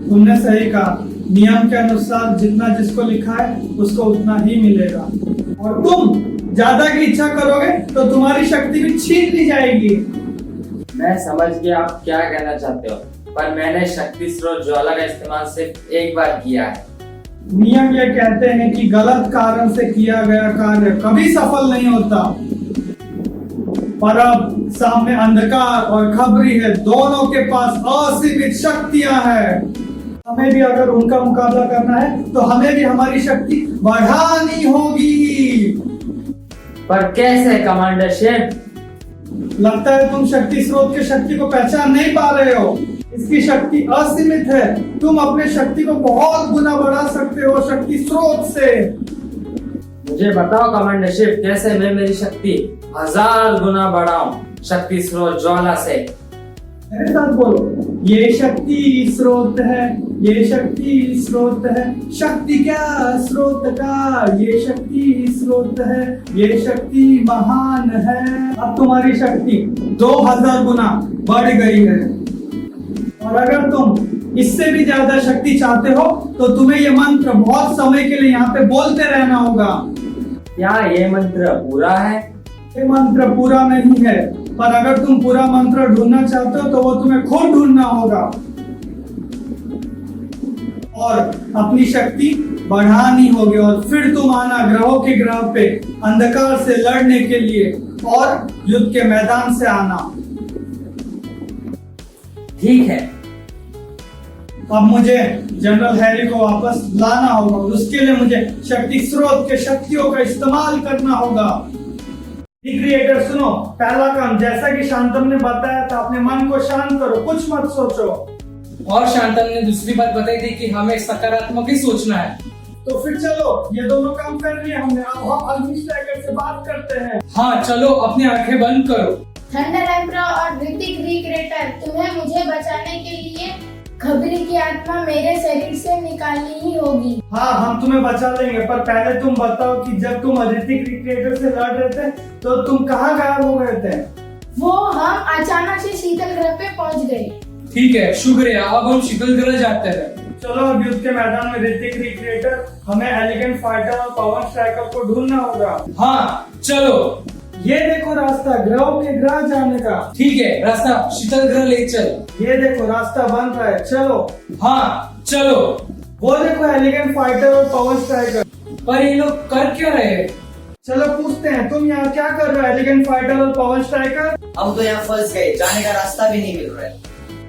तुमने सही कहा। नियम के अनुसार जितना जिसको लिखा है उसको उतना ही मिलेगा। और तुम ज्यादा की इच्छा करोगे तो तुम्हारी शक्ति भी छीन ली जाएगी। मैं समझ गया आप क्या कहना चाहते हो, पर मैंने शक्ति स्रोत ज्वाला का इस्तेमाल सिर्फ एक बार किया है। नियम ये कहते हैं कि गलत कारण से किया गया कार्य कभी सफल नहीं होता। पर अब सामने अंधकार और खबरी है, दोनों के पास असीमित शक्तियां हैं। हमें भी अगर उनका मुकाबला करना है तो हमें भी हमारी शक्ति बढ़ानी होगी। पर कैसे कमांडर शिप? लगता है तुम शक्ति स्रोत की शक्ति को पहचान नहीं पा रहे हो। इसकी शक्ति असीमित है। तुम अपने शक्ति को बहुत गुना बढ़ा सकते हो शक्ति स्रोत से। मुझे बताओ कमांडर शिप, कैसे मैं मेरी शक्ति 1000 गुना बढ़ाऊं शक्ति स्रोत ज्वाला से? मेरे साथ बोलो, ये शक्ति स्रोत है, ये शक्ति स्रोत है। शक्ति क्या स्रोत का, ये शक्ति स्रोत है, ये शक्ति महान है। अब तुम्हारी शक्ति 2000 गुना बढ़ गई है। और अगर तुम इससे भी ज्यादा शक्ति चाहते हो तो तुम्हें ये मंत्र बहुत समय के लिए यहाँ पे बोलते रहना होगा। क्या ये मंत्र पूरा है? ये मंत्र पूरा नहीं है, पर अगर तुम पूरा मंत्र ढूंढना चाहते हो तो वो तुम्हें खुद ढूंढना होगा। और अपनी शक्ति बढ़ानी होगी और फिर तुम आना ग्रहों के ग्रह पे अंधकार से लड़ने के लिए और युद्ध के मैदान से आना। ठीक है। अब मुझे जनरल हैरी को वापस लाना होगा, उसके लिए मुझे शक्ति स्रोत के शक्तियों का इस्तेमाल करना होगा। क्रिएटर सुनो, पहला काम जैसा कि शांतम ने बताया था, अपने मन को शांत करो, कुछ मत सोचो। और शांतम ने दूसरी बात बताई थी कि हमें सकारात्मक ही सोचना है। तो फिर चलो, ये दोनों काम कर लिए हमने, अब हम अग्नि स्ट्राइकर से बात करते हैं। हाँ चलो, अपनी आंखें बंद करो। थंडर एम्परर और ऋतिक रिक्रिएटर, तुम्हें मुझे बचाने के लिए खबरी की आत्मा मेरे शरीर से निकालनी ही होगी। हाँ, हम तुम्हें बचा लेंगे, पर पहले तुम बताओ कि जब तुम ऋतिक रिक्रिएटर से लड़ रहे थे तो तुम कहाँ गायब हो गए थे? वो हम अचानक से शीतल ग्रह पे पहुंच गए। ठीक है, शुक्रिया। अब हम शीतल ग्रह जाते हैं। चलो, अब युद्ध के मैदान में ऋतिक रिक्रिएटर, हमें एलिगेंट फाइटर और पवन स्ट्राइकर को ढूंढना होगा। हाँ चलो। ये देखो रास्ता ग्रहों के ग्रह जाने का। ठीक है, रास्ता शीतल ग्रह ले चल। ये देखो रास्ता बन रहा है, चलो। हाँ चलो। वो देखो एलिगेंट फाइटर और पवन स्ट्राइकर। पर ये लोग कर क्या रहे हैं? चलो पूछते हैं, तुम यहाँ क्या कर रहे हो एलिगेंट फाइटर और पवन स्ट्राइकर? हम तो यहाँ फंस गए, जाने का रास्ता भी नहीं मिल रहा है।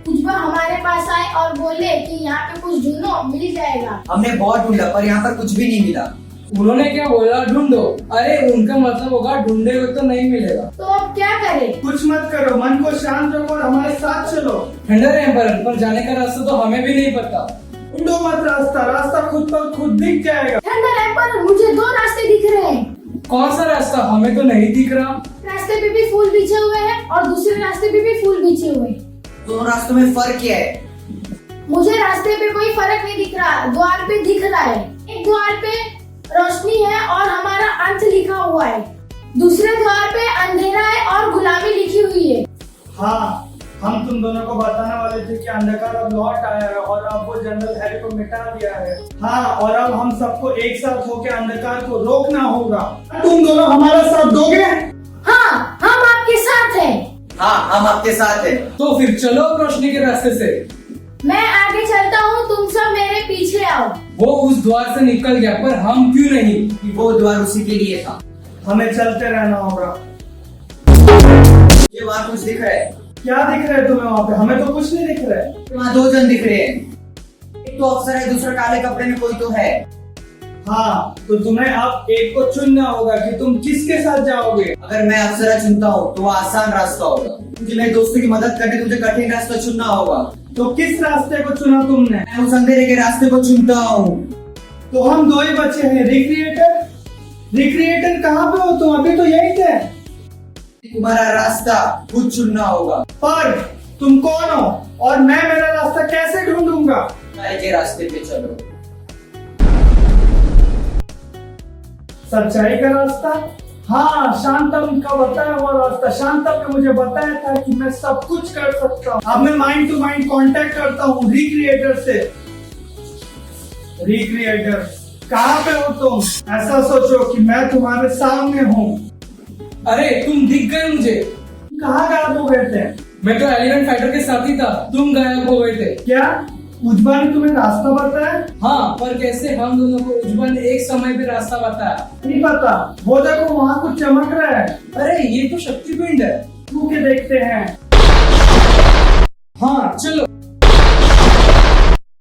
कुछ बार हमारे पास आए और बोले कि यहाँ पे कुछ ढूंढो, मिल जाएगा। हमने बहुत ढूंढा पर यहाँ पर कुछ भी नहीं मिला। उन्होंने क्या बोला? ढूंढो। अरे उनका मतलब होगा ढूंढे हुए तो नहीं मिलेगा। तो अब क्या करें? कुछ मत करो, मन को शांत रखो और हमारे साथ चलो। थंडर एम्परर, पर जाने का रास्ता तो हमें भी नहीं पता। ढूंढो मत रास्ता, रास्ता खुद पर खुद दिख जाएगा। थंडर एम्परर, मुझे दो रास्ते दिख रहे हैं। कौन सा रास्ता? हमें तो नहीं दिख रहा। रास्ते पे भी फूल बिछे हुए हैं और दूसरे रास्ते पे भी फूल बिछे हुए हैं। दोनों रास्तों में फर्क क्या है? मुझे रास्ते पे कोई फर्क नहीं दिख रहा, द्वार पे दिख रहा है। एक द्वार पे रोशनी है और हमारा अंत लिखा हुआ है, दूसरे द्वार पे अंधेरा है और गुलामी लिखी हुई है। हाँ, हम तुम दोनों को बताने वाले थे कि अंधकार अब लौट आया है और अब वो जनरल हैरी को मिटा दिया है। हाँ, और अब हम सबको एक साथ होकर अंधकार को रोकना होगा। तुम दोनों हमारा साथ दोगे? हाँ, हम आपके साथ हैं। हाँ, हम आपके साथ हैं। तो फिर चलो रोशनी के रास्ते से। मैं आगे चलता हूँ, तुम सब मेरे पीछे आओ। वो उस द्वार से निकल गया, पर हम क्यों नहीं? वो द्वार उसी के लिए था। हमें चलते रहना होगा। ये वहाँ कुछ दिख रहा है। क्या दिख रहा है तुम्हें वहाँ पे? हमें तो कुछ नहीं दिख रहा है। वहाँ दो जन दिख रहे हैं, एक तो अफसर है, दूसरा काले कपड़े में कोई तो है। हाँ, तो तुम्हें अब एक को चुनना होगा कि तुम किसके साथ जाओगे। अगर मैं अफसरा चुनता हूँ तो वो आसान रास्ता होगा, मुझे मेरे दोस्तों की मदद करके तुझे कठिन रास्ता चुनना होगा। तो किस रास्ते को चुना तुमने? मैं उस अंधेरे के रास्ते को चुनता हूँ। तो हम दो ही बचे हैं। रिक्रिएटर, रिक्रिएटर कहाँ पे हो तुम? अभी तो यही थे। तुम्हारा रास्ता खुद चुनना होगा। पर तुम कौन हो और मैं मेरा रास्ता कैसे ढूंढूंगा? सच्चाई के रास्ते पे चलो। सच्चाई का रास्ता? हाँ, शांतम का बताया हुआ रास्ता। शांतम ने मुझे बताया था कि मैं सब कुछ कर सकता हूँ। अब मैं माइंड टू माइंड कांटेक्ट करता हूँ रिक्रिएटर से। रिक्रिएटर, कहाँ पे हो तुम? ऐसा सोचो कि मैं तुम्हारे सामने हूँ। अरे तुम दिख गए मुझे। कहाँ गायब हो गए थे? मैं तो एलिगेंट फाइटर के साथ ही था, तुम गायब हो गए थे। क्या उज्जवा ने तुम्हें रास्ता बताया? हाँ, पर कैसे हम दोनों को उज्जवा ने एक समय पे रास्ता बताया? नहीं पता। वो देखो वहाँ कुछ चमक रहा है। अरे ये तो शक्तिपिंड है। तू के देखते हैं। हाँ चलो।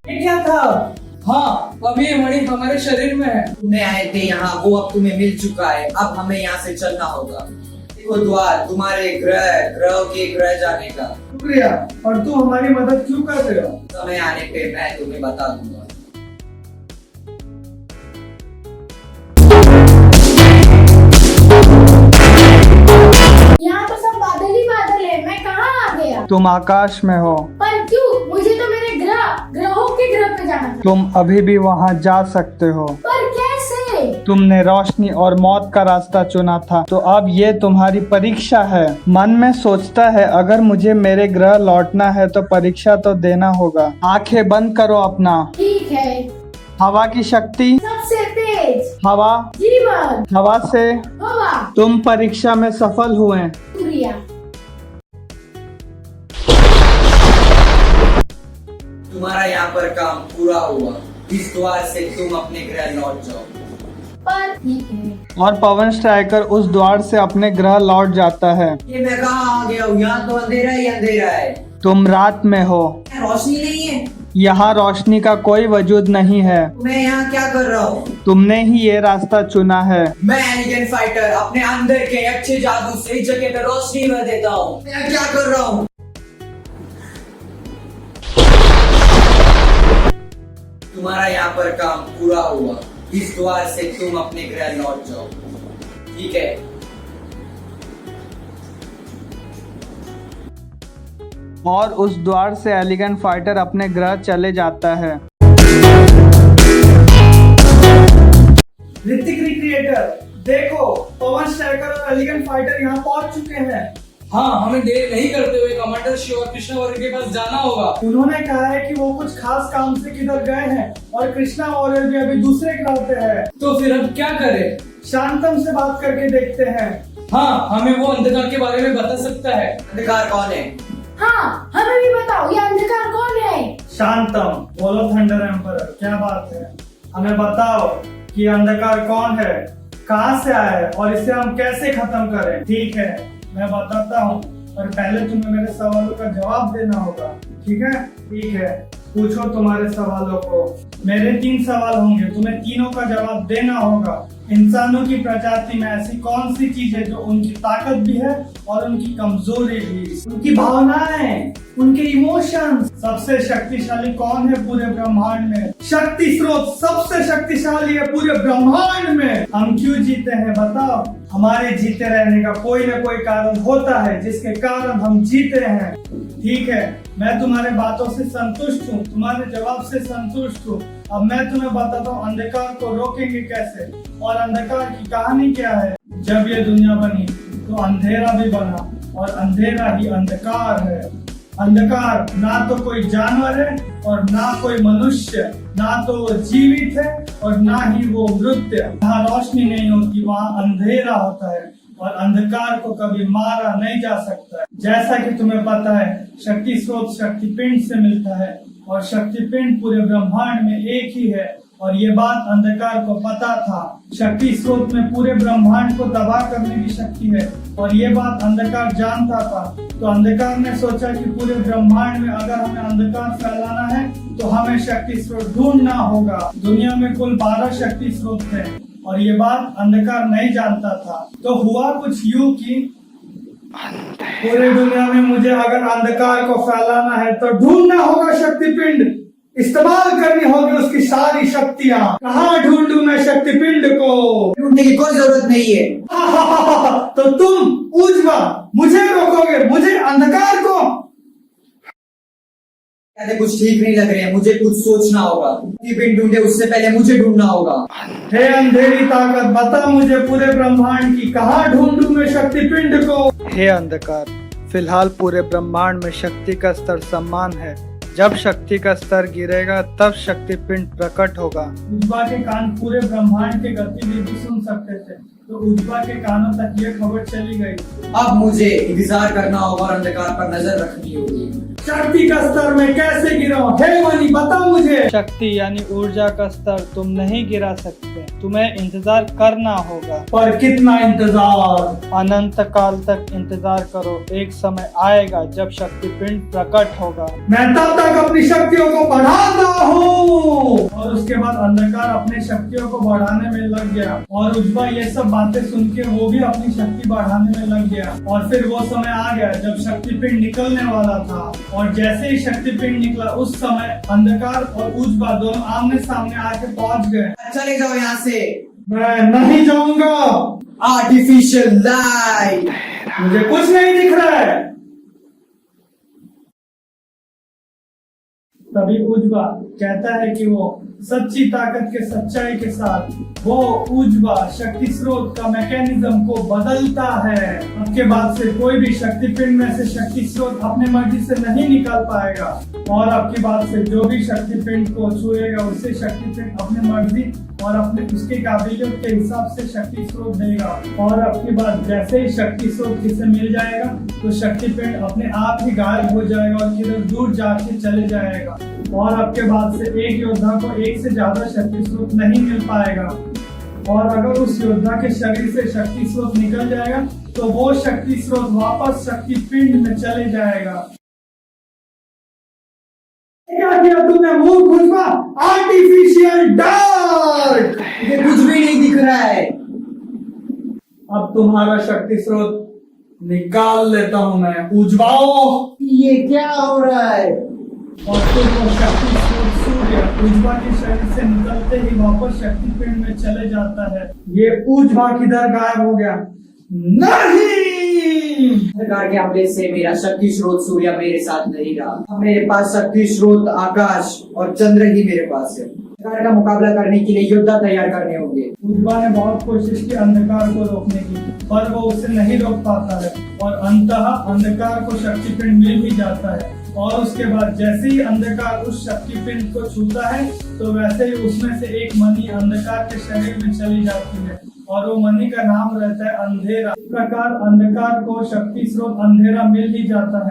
ये क्या था? हाँ, अब ये मणि हमारे शरीर में है। तुमने आए थे यहाँ, वो अब तुम्हें मिल चुका है। अब हमें यहाँ से चलना होगा। देखो द्वार तुम्हारे ग्रह के ग्रह जाने का। शुक्रिया, और तू हमारी मदद क्यों कर रहे हो? समय आने पे मैं तुम्हें बता दूंगा। यहाँ तो सब बादल ही बादल है, मैं कहाँ आ गया? तुम आकाश में हो। पर क्यों? मुझे तो मेरे ग्रहों के ग्रह पे जाना था। तुम अभी भी वहाँ जा सकते हो। पर कैसे? तुमने रोशनी और मौत का रास्ता चुना था, तो अब ये तुम्हारी परीक्षा है। मन में सोचता है अगर मुझे मेरे ग्रह लौटना है तो परीक्षा तो देना होगा। आंखें बंद करो अपना। ठीक है। हवा की शक्ति, सबसे तेज हवा, जीवन, हवा से हवा। तुम परीक्षा में सफल हुए। शुक्रिया। तुम्हारा यहाँ पर काम पूरा हुआ। इस द्वार से तुम अपने ग्रह लौट जाओ। पर ठीक है। और पवन स्ट्राइकर उस द्वार से अपने ग्रह लौट जाता है। ये मैं कहाँ आ गया हूँ? यहाँ तो अंधेरा ही अंधेरा है। तुम रात में हो। रोशनी नहीं है। यहाँ रोशनी का कोई वजूद नहीं है। मैं यहाँ क्या कर रहा हूँ? तुमने ही ये रास्ता चुना है। मैं एलिगेंट फाइटर अपने अंदर के अच्छे जादू से इस जगह पे रोशनी में देता हूँ। मैं क्या कर रहा हूँ? तुम्हारा यहाँ पर काम पूरा हुआ। इस द्वार से तुम अपने ग्रह लौट जाओ। ठीक है। और उस द्वार से एलिगेंट फाइटर अपने ग्रह चले जाता है। ऋतिक रिक्रिएटर, देखो पवन स्ट्राइकर और एलिगेंट फाइटर यहाँ पहुंच चुके हैं। हाँ, हमें देर नहीं करते हुए कमांडर शिव और कृष्णा वॉरियर के पास जाना होगा। उन्होंने कहा है कि वो कुछ खास काम से किधर गए हैं और कृष्णा वॉरियर भी अभी दूसरे ग्रह पे है। तो फिर अब क्या करें? शांतम से बात करके देखते हैं। हाँ, हमें वो अंधकार के बारे में बता सकता है। अंधकार कौन है? हाँ, हमें भी बताओ ये अंधकार कौन है? शांतम, बोलो थंडर एम्परर, क्या बात है? हमें बताओ कि अंधकार कौन है, कहाँ से आया है और इसे हम कैसे खत्म करें। ठीक है, मैं बताता हूँ, पर पहले तुम्हें मेरे सवालों का जवाब देना होगा। ठीक है? ठीक है, पूछो तुम्हारे सवालों को। मेरे 3 सवाल होंगे, तुम्हें तीनों का जवाब देना होगा। इंसानों की प्रजाति में ऐसी कौन सी चीज है जो उनकी ताकत भी है और उनकी कमजोरी भी? उनकी भावनाएं, उनके इमोशंस। सबसे शक्तिशाली कौन है पूरे ब्रह्मांड में? शक्ति स्रोत सबसे शक्तिशाली है पूरे ब्रह्मांड में। हम क्यों जीते हैं बताओ? हमारे जीते रहने का कोई न कोई कारण होता है जिसके कारण हम जीते हैं। ठीक है, मैं तुम्हारे बातों से संतुष्ट हूँ, तुम्हारे जवाब से संतुष्ट हूँ। अब मैं तुम्हें बताता हूँ अंधकार को रोकेंगे कैसे और अंधकार की कहानी क्या है। जब ये दुनिया बनी तो अंधेरा भी बना और अंधेरा ही अंधकार है। अंधकार ना तो कोई जानवर है और ना कोई मनुष्य, ना तो वो जीवित है और ना ही वो मृत है। जहाँ रोशनी नहीं होती वहाँ अंधेरा होता है और अंधकार को कभी मारा नहीं जा सकता है। जैसा कि तुम्हें पता है, शक्ति स्रोत शक्तिपिंड से मिलता है और शक्तिपिंड पूरे ब्रह्मांड में एक ही है और ये बात अंधकार को पता था। शक्ति स्रोत में पूरे ब्रह्मांड को तबाह करने की शक्ति है और ये बात अंधकार जानता था। तो अंधकार ने सोचा कि पूरे ब्रह्मांड में अगर हमें अंधकार फैलाना है तो हमें शक्ति स्रोत ढूंढना होगा। दुनिया में कुल 12 शक्ति स्रोत थे और ये बात अंधकार नहीं जानता था। तो हुआ कुछ यूं कि पूरी दुनिया में मुझे अगर अंधकार को फैलाना है तो ढूंढना होगा शक्तिपिंड, इस्तेमाल करनी होगी उसकी सारी शक्तियाँ। कहाँ ढूंढूं मैं शक्तिपिंड को? ढूंढने की कोई जरूरत नहीं है। तो तुम उजवा मुझे रोकोगे, मुझे अंधकार को? कुछ ठीक नहीं लग रहे हैं, मुझे कुछ सोचना होगा। शक्तिपिंड ढूंढे उससे पहले मुझे ढूंढना होगा। हे अंधेरी ताकत, बता मुझे पूरे ब्रह्मांड की कहाँ ढूंढूं मैं शक्तिपिंड को? हे अंधकार, फिलहाल पूरे ब्रह्मांड में शक्ति का स्तर समान है। जब शक्ति का स्तर गिरेगा तब शक्तिपिंड प्रकट होगा। उजवा के कान पूरे ब्रह्मांड के गतिविधि सुन सकते थे, तो उजवा के कानों तक ये खबर चली गई। अब मुझे इंतजार करना होगा और अंधकार पर नजर रखनी होगी। शक्ति का स्तर मैं कैसे गिराऊं? हे मनी, बता मुझे। शक्ति यानी ऊर्जा का स्तर तुम नहीं गिरा सकते, तुम्हें इंतजार करना होगा। पर कितना इंतजार? अनंत काल तक इंतजार करो, एक समय आएगा जब शक्तिपिंड प्रकट होगा। मैं तब तक अपनी शक्तियों को बढ़ाता हूँ। और उसके बाद अंधकार अपनी शक्तियों को बढ़ाने में लग गया और उजवा ये सब बातें सुन के वो भी अपनी शक्ति बढ़ाने में लग गया। और फिर वो समय आ गया जब शक्तिपिंड निकलने वाला था और जैसे ही शक्तिपिंड निकला उस समय अंधकार और उजवा दोनों आमने सामने आके पहुंच गए। चले जाओ यहाँ से। मैं नहीं जाऊंगा। आर्टिफिशियल लाइट, मुझे कुछ नहीं दिख रहा है। तभी उजवा कहता है कि वो सच्ची ताकत के सच्चाई के साथ वो उजवा शक्ति स्रोत का मैकेनिज्म को बदलता है। अब के बाद से कोई भी शक्तिपिंड में से शक्ति स्रोत अपने मर्जी से नहीं निकाल पाएगा और अब की बात से जो भी शक्तिपिंड को छुएगा उसे शक्तिपिंड अपने मर्जी और अपने उसके काबिलियत के हिसाब से शक्ति स्रोत देगा। और अब की बात जैसे ही शक्ति स्रोत किसे मिल जाएगा तो शक्तिपिंड अपने आप ही गायब हो जाएगा और किधर दूर जाके चले जाएगा। और अब के बाद से एक योद्धा को एक से ज्यादा शक्ति स्रोत नहीं मिल पाएगा। और अगर उस योद्धा के शरीर से शक्ति स्रोत निकल जाएगा तो वो शक्ति स्रोत वापस शक्ति पिंड में चले जाएगा। क्या किया तुमने मूर्ख उजवा? Artificial dark! ये कुछ भी नहीं दिख रहा है। अब तुम्हारा शक्ति स्रोत निकाल लेता हूं मैं, उजवाओ। ये क्या हो रहा है? और फिर वो शक्ति स्रोत सूर्य उजवा के शरीर से निकलते ही वापस शक्ति पिंड में चले जाता है। ये उजवा किधर गायब हो गया? नहीं! अंधकार के हमले से मेरा शक्ति स्रोत सूर्य मेरे साथ नहीं रहा। अब मेरे पास शक्ति स्रोत आकाश और चंद्र ही मेरे पास है। अंधकार का मुकाबला करने के लिए योद्धा तैयार करने होंगे। उजवा ने बहुत कोशिश की अंधकार को रोकने की, पर वो उसे नहीं रोक पाता है और अंततः अंधकार को शक्ति पिंड मिल ही जाता है। और उसके बाद जैसे ही अंधकार उस शक्ति पिंड को छूता है तो वैसे ही उसमें से एक मणि अंधकार के शरीर में चली जाती है और वो मणि का नाम रहता है अंधेरा। इस प्रकार अंधकार को शक्ति स्रोत अंधेरा मिल ही जाता है।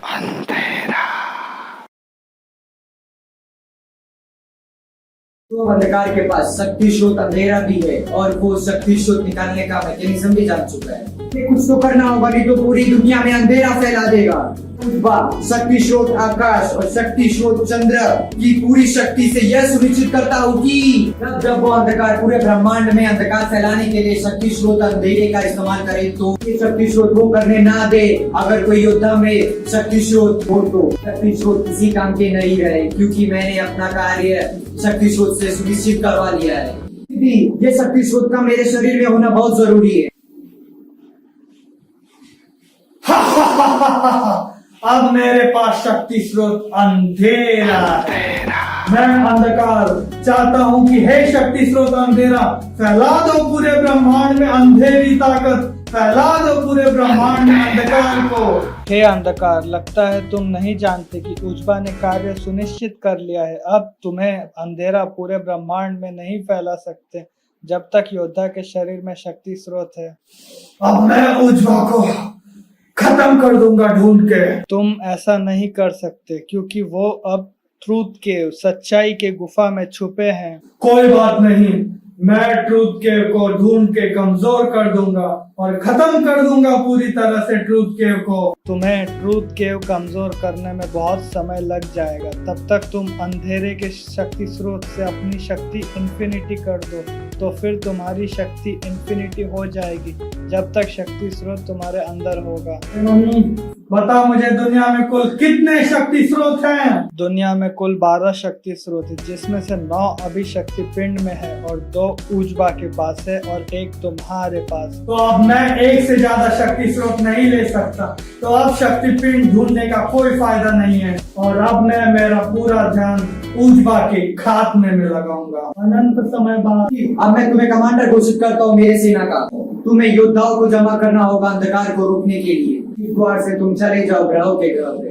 तो अंधकार के पास शक्ति स्रोत अंधेरा भी है और वो शक्ति स्रोत निकालने का मैकेनिज्म भी जान चुका है। ये कुछ तो करना होगा, नहीं तो पूरी दुनिया में अंधेरा फैला देगा। शक्ति स्रोत आकाश और शक्ति स्रोत चंद्र की पूरी शक्ति से यह सुनिश्चित करता हूँ कि जब वो अंधकार पूरे ब्रह्मांड में अंधकार फैलाने के लिए शक्ति स्रोत अंधेरे का इस्तेमाल करे तो ये शक्ति स्रोत वो करने ना दे। अगर कोई योद्धा में शक्ति स्रोत हो तो शक्ति स्रोत किसी काम के नहीं रहे, क्योंकि मैंने अपना कार्य शक्ति स्रोत से सुनिश्चित करवा लिया है। ये शक्ति स्रोत का मेरे शरीर में होना बहुत जरूरी है। अब मेरे पास शक्ति स्रोत अंधेरा है। मैं अंधकार चाहता हूँ कि हे शक्ति स्रोत अंधेरा, फैला दो पूरे ब्रह्मांड में अंधेरी ताकत, फैला दो पूरे ब्रह्मांड में अंधकार को। हे अंधकार, लगता है तुम नहीं जानते कि उजवा ने कार्य सुनिश्चित कर लिया है। अब तुम्हें अंधेरा पूरे ब्रह्मांड में नहीं फैला सकते जब तक योद्धा के शरीर में शक्ति स्रोत है। अब मैं उजवा को खत्म कर दूंगा ढूंढ के। तुम ऐसा नहीं कर सकते क्योंकि वो अब ट्रूथ के सच्चाई के गुफा में छुपे हैं। कोई बात नहीं, मैं ट्रूथ केव को ढूंढ के कमजोर कर दूंगा और खत्म कर दूंगा पूरी तरह से ट्रूथ केव को। तुम्हें ट्रूथ केव कमजोर करने में बहुत समय लग जाएगा। तब तक तुम अंधेरे के शक्ति स्रोत से अपनी शक्ति इन्फिनिटी कर दो, तो फिर तुम्हारी शक्ति इन्फिनिटी हो जाएगी जब तक शक्ति स्रोत तुम्हारे अंदर होगा। बता मुझे, दुनिया में कुल कितने शक्ति स्रोत हैं? दुनिया में कुल 12 शक्ति स्रोत है, जिसमें से 9 अभी शक्ति पिंड में है और 2 उजवा के पास है और 1 तुम्हारे पास। तो अब मैं एक से ज्यादा शक्ति स्रोत नहीं ले सकता, तो अब शक्ति पिंड ढूंढने का कोई फायदा नहीं है और अब मैं मेरा पूरा ध्यान उजवा के खात्मे में लगाऊंगा। अनंत समय बाद अब मैं तुम्हें कमांडर घोषित करता हूँ मेरे सेना का। तुम्हें योद्धाओं को जमा करना होगा अंधकार को रोकने के लिए। इस द्वार से तुम चले जाओ ग्रहों के ग्रह पे।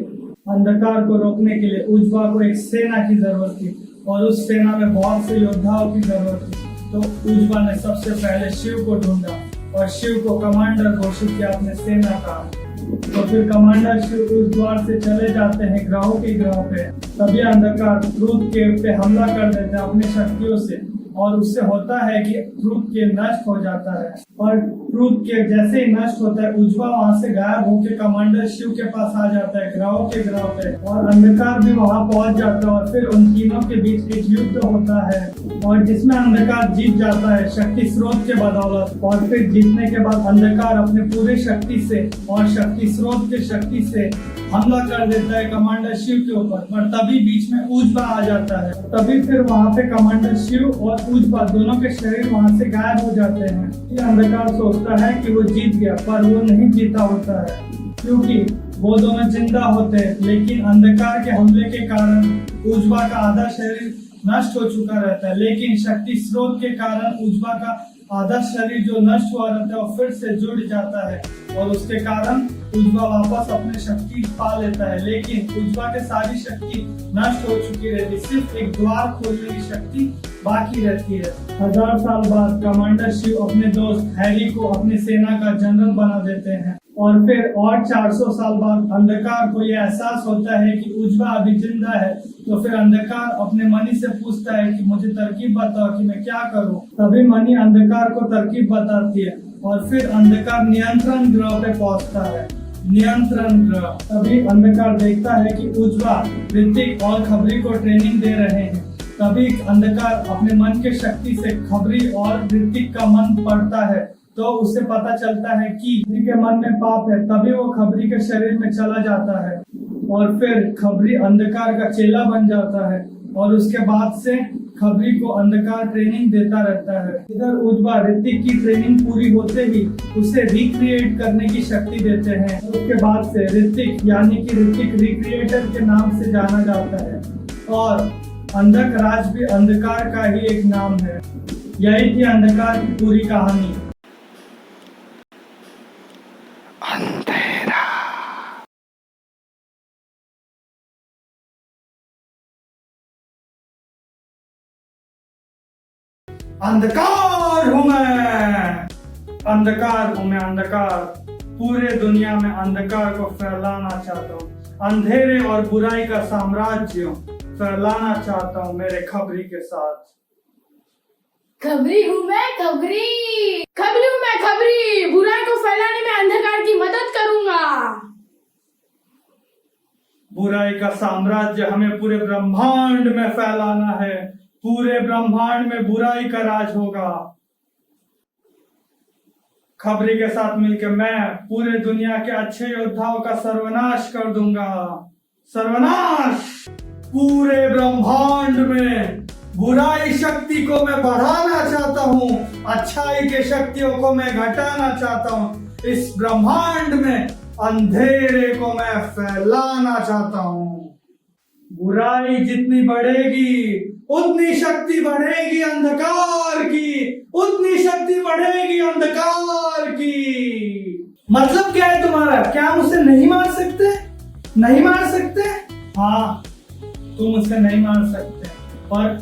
अंधकार को रोकने के लिए उजवा को एक सेना की जरूरत थी और उस सेना में बहुत से योद्धाओं की जरूरत थी। तो उजवा ने सबसे पहले शिव को ढूंढा और शिव को कमांडर घोषित किया अपने सेना का। तो फिर कमांडर शिव उस द्वार से चले जाते हैं ग्रहों के ग्रह पे। तभी अंधकार ट्रूथ केव पे हमला कर देते हैं अपनी शक्तियों से और उससे होता है कि ट्रूथ केव नष्ट हो जाता है और ट्रूथ केव जैसे ही नष्ट होता है उजवा वहां से गायब होकर कमांडर शिव के पास आ जाता है ग्रहों के ग्रह पे और अंधकार भी वहां पहुंच जाता है और फिर उन तीनों के बीच एक युद्ध होता है और जिसमें अंधकार जीत जाता है शक्ति स्रोत के बदौलत। और फिर जीतने के बाद अंधकार अपने पूरे शक्ति से और शक्ति स्रोत के शक्ति से हमला कर देता है कमांडर शिव के ऊपर, पर तभी बीच में उजवा आ जाता है। तभी फिर वहां पे कमांडर शिव और उजवा दोनों के शरीर वहां से गायब हो जाते हैं। ये अंधकार सोचता है कि वो जीत गया, पर वो नहीं जीता होता है क्योंकि वो दोनों जिंदा होते हैं, लेकिन अंधकार के हमले के कारण उजवा का आधा शरीर नष्ट हो चुका रहता है। लेकिन शक्ति स्रोत के कारण उजवा का आधा शरीर जो नष्ट हुआ रहता है वो फिर से जुड़ जाता है और उसके कारण उजवा वापस अपनी शक्ति पा लेता है। लेकिन उजवा के सारी शक्ति नष्ट हो चुकी रहती, सिर्फ एक द्वार खोलने की शक्ति बाकी रहती है। 1000 साल बाद कमांडर शिव अपने दोस्त हैरी को अपनी सेना का जनरल बना देते हैं और फिर और 400 साल बाद अंधकार को यह एहसास होता है कि उजवा अभी जिंदा है, तो फिर अंधकार अपने मनी से पूछता है कि मुझे तरकीब बताओ कि मैं क्या करूं। तभी मनी अंधकार को तरकीब बताती है और फिर अंधकार नियंत्रण ग्रह पे पहुंचता है। नियंत्रण ग्रह। तभी अंधकार देखता है कि उजवा, ऋतिक और खबरी को ट्रेनिंग दे रहे हैं। तभी अंधकार अपने मन के शक्ति से खबरी और ऋतिक का मन पढ़ता है, तो उसे पता चलता है कि खबरी के मन में पाप है। तभी वो खबरी के शरीर में चला जाता है और फिर खबरी अंधकार का चेला बन जाता है और उसके बाद से खबरी को अंधकार ट्रेनिंग देता रहता है। इधर उजवा ऋतिक की ट्रेनिंग पूरी होते ही उसे रिक्रिएट करने की शक्ति देते हैं। उसके बाद से ऋतिक यानी कि ऋतिक रिक्रिएटर के नाम से जाना जाता है और अंधकराज भी अंधकार का ही एक नाम है। यही थी अंधकार की पूरी कहानी। अंधकार हूं मैं, अंधकार हूं मैं, अंधकार। पूरे दुनिया में अंधकार को फैलाना चाहता हूँ। अंधेरे और बुराई का साम्राज्य फैलाना चाहता हूँ मेरे खबरी के साथ। खबरी हूँ मैं, खबरी खबरी हूँ मैं, खबरी बुराई को फैलाने में अंधकार की मदद करूंगा। बुराई का साम्राज्य हमें पूरे ब्रह्मांड में फैलाना है। पूरे ब्रह्मांड में बुराई का राज होगा। खबरी के साथ मिलकर मैं पूरे दुनिया के अच्छे योद्धाओं का सर्वनाश कर दूंगा। सर्वनाश। पूरे ब्रह्मांड में बुराई शक्ति को मैं बढ़ाना चाहता हूँ, अच्छाई के शक्तियों को मैं घटाना चाहता हूँ। इस ब्रह्मांड में अंधेरे को मैं फैलाना चाहता हूँ। बुराई जितनी बढ़ेगी उतनी शक्ति बढ़ेगी अंधकार की, उतनी शक्ति बढ़ेगी अंधकार की। मतलब क्या है तुम्हारा? क्या मुझसे नहीं मार सकते? नहीं मार सकते? हाँ, तुम मुझसे नहीं मार सकते पर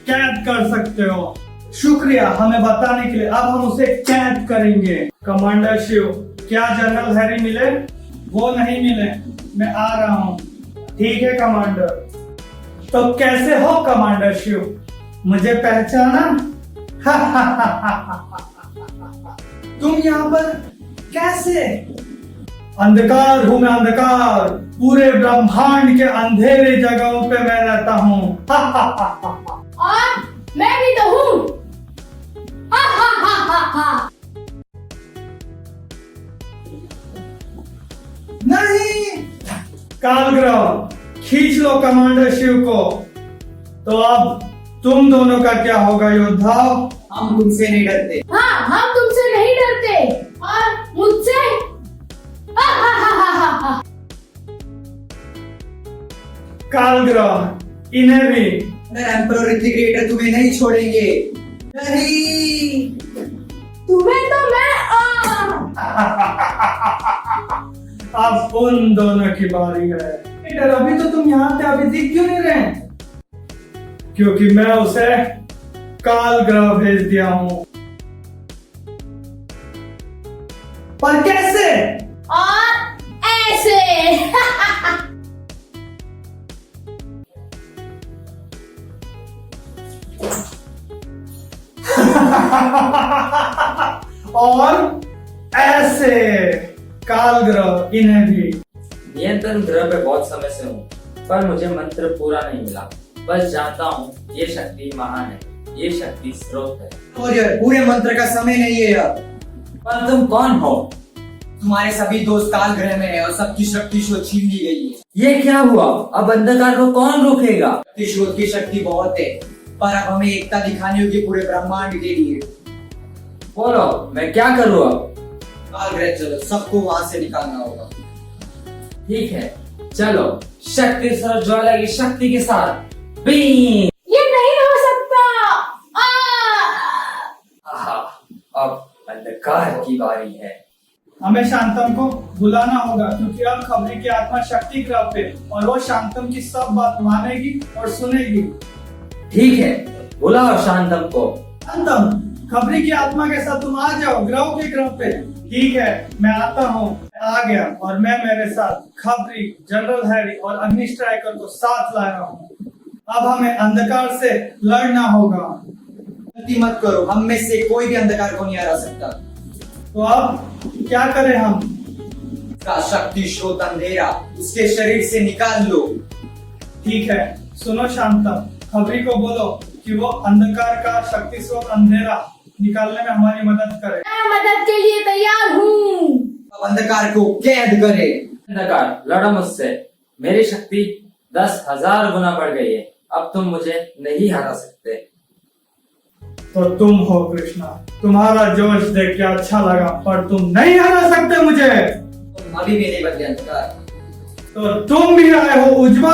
कैद कर सकते हो। शुक्रिया हमें बताने के लिए। अब हम उसे कैद करेंगे। कमांडर शिव, क्या जनरल हैरी मिले? वो नहीं मिले। मैं आ रहा हूँ। ठीक है कमांडर। तो कैसे हो कमांडर शिव? मुझे पहचाना? तुम यहाँ पर कैसे? अंधकार हूँ मैं, अंधकार। पूरे ब्रह्मांड के अंधेरे जगहों पे मैं रहता हूँ। और मैं भी तो हूँ। नहीं, कालग्रह खींच लो कमांडर शिव को। तो अब तुम दोनों का क्या होगा योद्धाओ? हम तुमसे नहीं डरते। हाँ, हम तुमसे नहीं डरते और मुझसे कालग्रह इन्हें भी। एम्परर इंटीग्रेटर तुम्हें नहीं छोड़ेंगे। नहीं। तुम्हें तो मैं अब उन दोनों की बारी है। बेटा अभी तो तुम यहाँ थे, अभी दिख क्यों नहीं रहे? क्योंकि मैं उसे कालग्रह भेज दिया हूँ। पर कैसे? और ऐसे। और ऐसे कालग्रह इन्हें भी। नियंत्रण ग्रह पे बहुत समय से हूँ, पर मुझे मंत्र पूरा नहीं मिला। बस जानता हूँ ये शक्ति महान है, ये शक्ति स्रोत है। और यार पूरे मंत्र का समय नहीं है यार। पर तुम कौन हो? तुम्हारे सभी दोस्त काल ग्रह में है और सबकी शक्ति शोध छीन ली गई है। ये क्या हुआ? अब अंधकार को कौन रोकेगा? शक्ति शोध की शक्ति बहुत है, पर अब हमें एकता दिखानी होगी पूरे ब्रह्मांड के लिए। बोलो, मैं क्या करूँ अब? काल ग्रह चलो, सबको वहां से निकालना होगा। ठीक है, चलो। शक्ति स्रोत ज्वाला की शक्ति के साथ बीम। ये नहीं हो सकता। आहा, अब अंधकार की बारी है। हमें शांतम को बुलाना होगा क्योंकि अब खबरी की आत्मा शक्ति ग्रह पे और वो शांतम की सब बात मानेगी और सुनेगी। ठीक है, बुलाओ शांतम को। शांतम, खबरी की आत्मा के साथ तुम आ जाओ ग्रह के ग्रह पे। ठीक है, मैं आता हूँ। आ गया और मैं मेरे साथ खबरी, जनरल हैरी और अग्नि स्ट्राइकर को साथ लाया हूँ। अब हमें अंधकार से लड़ना होगा। गलती मत करो, हम में से कोई भी अंधकार को नहीं हरा सकता। तो अब क्या करें हम? का शक्ति स्रोत अंधेरा उसके शरीर से निकाल लो। ठीक है, सुनो शांतम, खबरी को बोलो कि वो अंधकार का शक्ति स्रोत अंधेरा निकालने में हमारी मदद करे। मैं मदद के लिए तैयार हूँ। अब अंधकार को कैद करे। अंधकार, लड़ो मुझसे। मेरी शक्ति 10,000 गुना बढ़ गई है। अब तुम मुझे नहीं हरा सकते। तो तुम हो कृष्णा, तुम्हारा जोश देख के अच्छा लगा, पर तुम नहीं हरा सकते मुझे। तुम अभी भी नहीं बदले अंधकार। तो तुम भी आए हो उज्वा,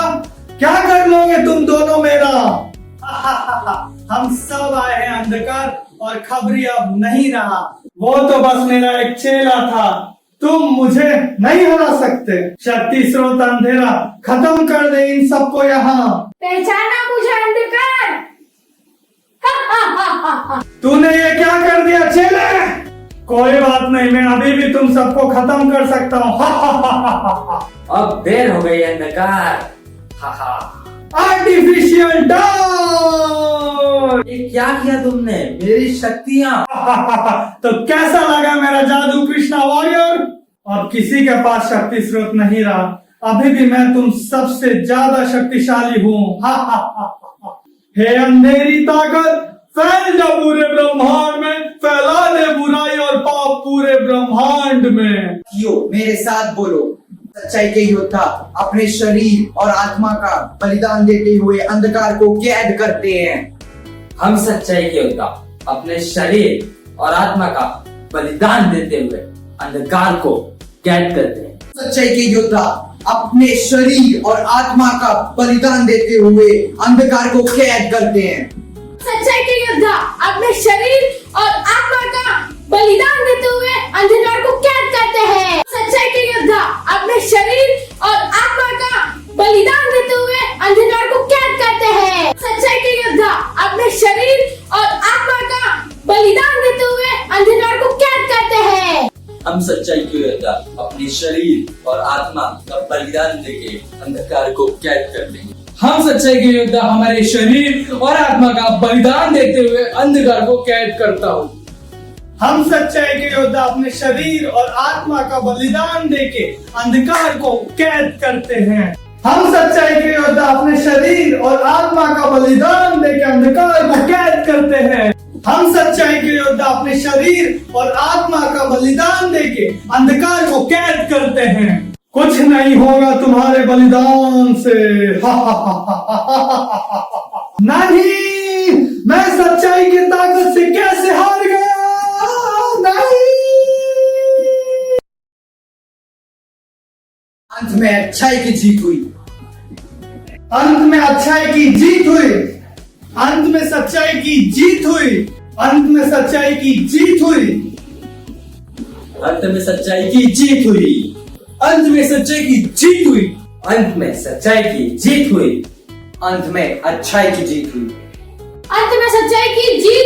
क्या कर लोगे तुम दोनों मेरा? हम सब आए हैं अंधकार, और खबरी अब नहीं रहा। वो तो बस मेरा एक चेला था। तुम मुझे नहीं हरा सकते। शक्ति स्रोत अंधेरा खत्म कर दे इन सबको यहाँ। पहचाना मुझे अंधकार? तूने ये क्या कर दिया चेले? कोई बात नहीं, मैं अभी भी तुम सबको खत्म कर सकता हूँ। अब देर हो गई अंधकार। Artificial down. ये क्या किया तुमने? मेरी शक्तियाँ। तो कैसा लगा मेरा जादू कृष्णा वॉरियर? अब किसी के पास शक्ति स्रोत नहीं रहा। अभी भी मैं तुम सबसे ज्यादा शक्तिशाली हूँ। हे अंधेरी ताकत, फैल जा पूरे ब्रह्मांड में, फैला दे बुराई और पाप पूरे ब्रह्मांड में। मेरे साथ बोलो, सच्चाई के योद्धा अपने शरीर और आत्मा का बलिदान देते हुए अंधकार को कैद करते हैं। हम सच्चाई के योद्धा अपने शरीर और आत्मा का बलिदान देते हुए अंधकार को कैद करते हैं। सच्चाई के योद्धा अपने शरीर और आत्मा का बलिदान देते हुए अंधकार को कैद करते हैं। सच्चाई के योद्धा अपने शरीर और आत्मा का बलिदान देते हुए अंधकार को कैद करते हैं। सच्चाई के योद्धा अपने शरीर और आत्मा का बलिदान देते हुए अंधकार को कैद करते हैं। सच्चाई के योद्धा अपने शरीर और आत्मा का बलिदान देते हुए अंधकार को कैद करते हैं। हम सच्चाई के योद्धा अपने शरीर और आत्मा का बलिदान देके अंधकार को कैद करते हैं। हम सच्चाई के योद्धा हमारे शरीर और आत्मा का बलिदान देते हुए अंधकार को कैद करता हूँ। हम सच्चाई के योद्धा अपने शरीर और आत्मा का बलिदान देके अंधकार को कैद करते हैं। हम सच्चाई के योद्धा अपने शरीर और आत्मा का बलिदान देके अंधकार को कैद करते हैं। हम सच्चाई के योद्धा अपने शरीर और आत्मा का बलिदान देके अंधकार को कैद करते हैं। कुछ नहीं होगा तुम्हारे बलिदान से। नहीं, मैं सच्चाई की ताकत से कैसे हार गया? नहीं। अंत में अच्छाई की जीत हुई। अंत में अच्छाई की जीत हुई। अंत में सच्चाई की जीत हुई। अंत में सच्चाई की जीत हुई। अंत में सच्चाई की जीत हुई। अंत में सच्चाई की जीत हुई। अंत में सच्चाई की जीत हुई। अंत में अच्छाई की जीत हुई। अंत में सच्चाई की जीत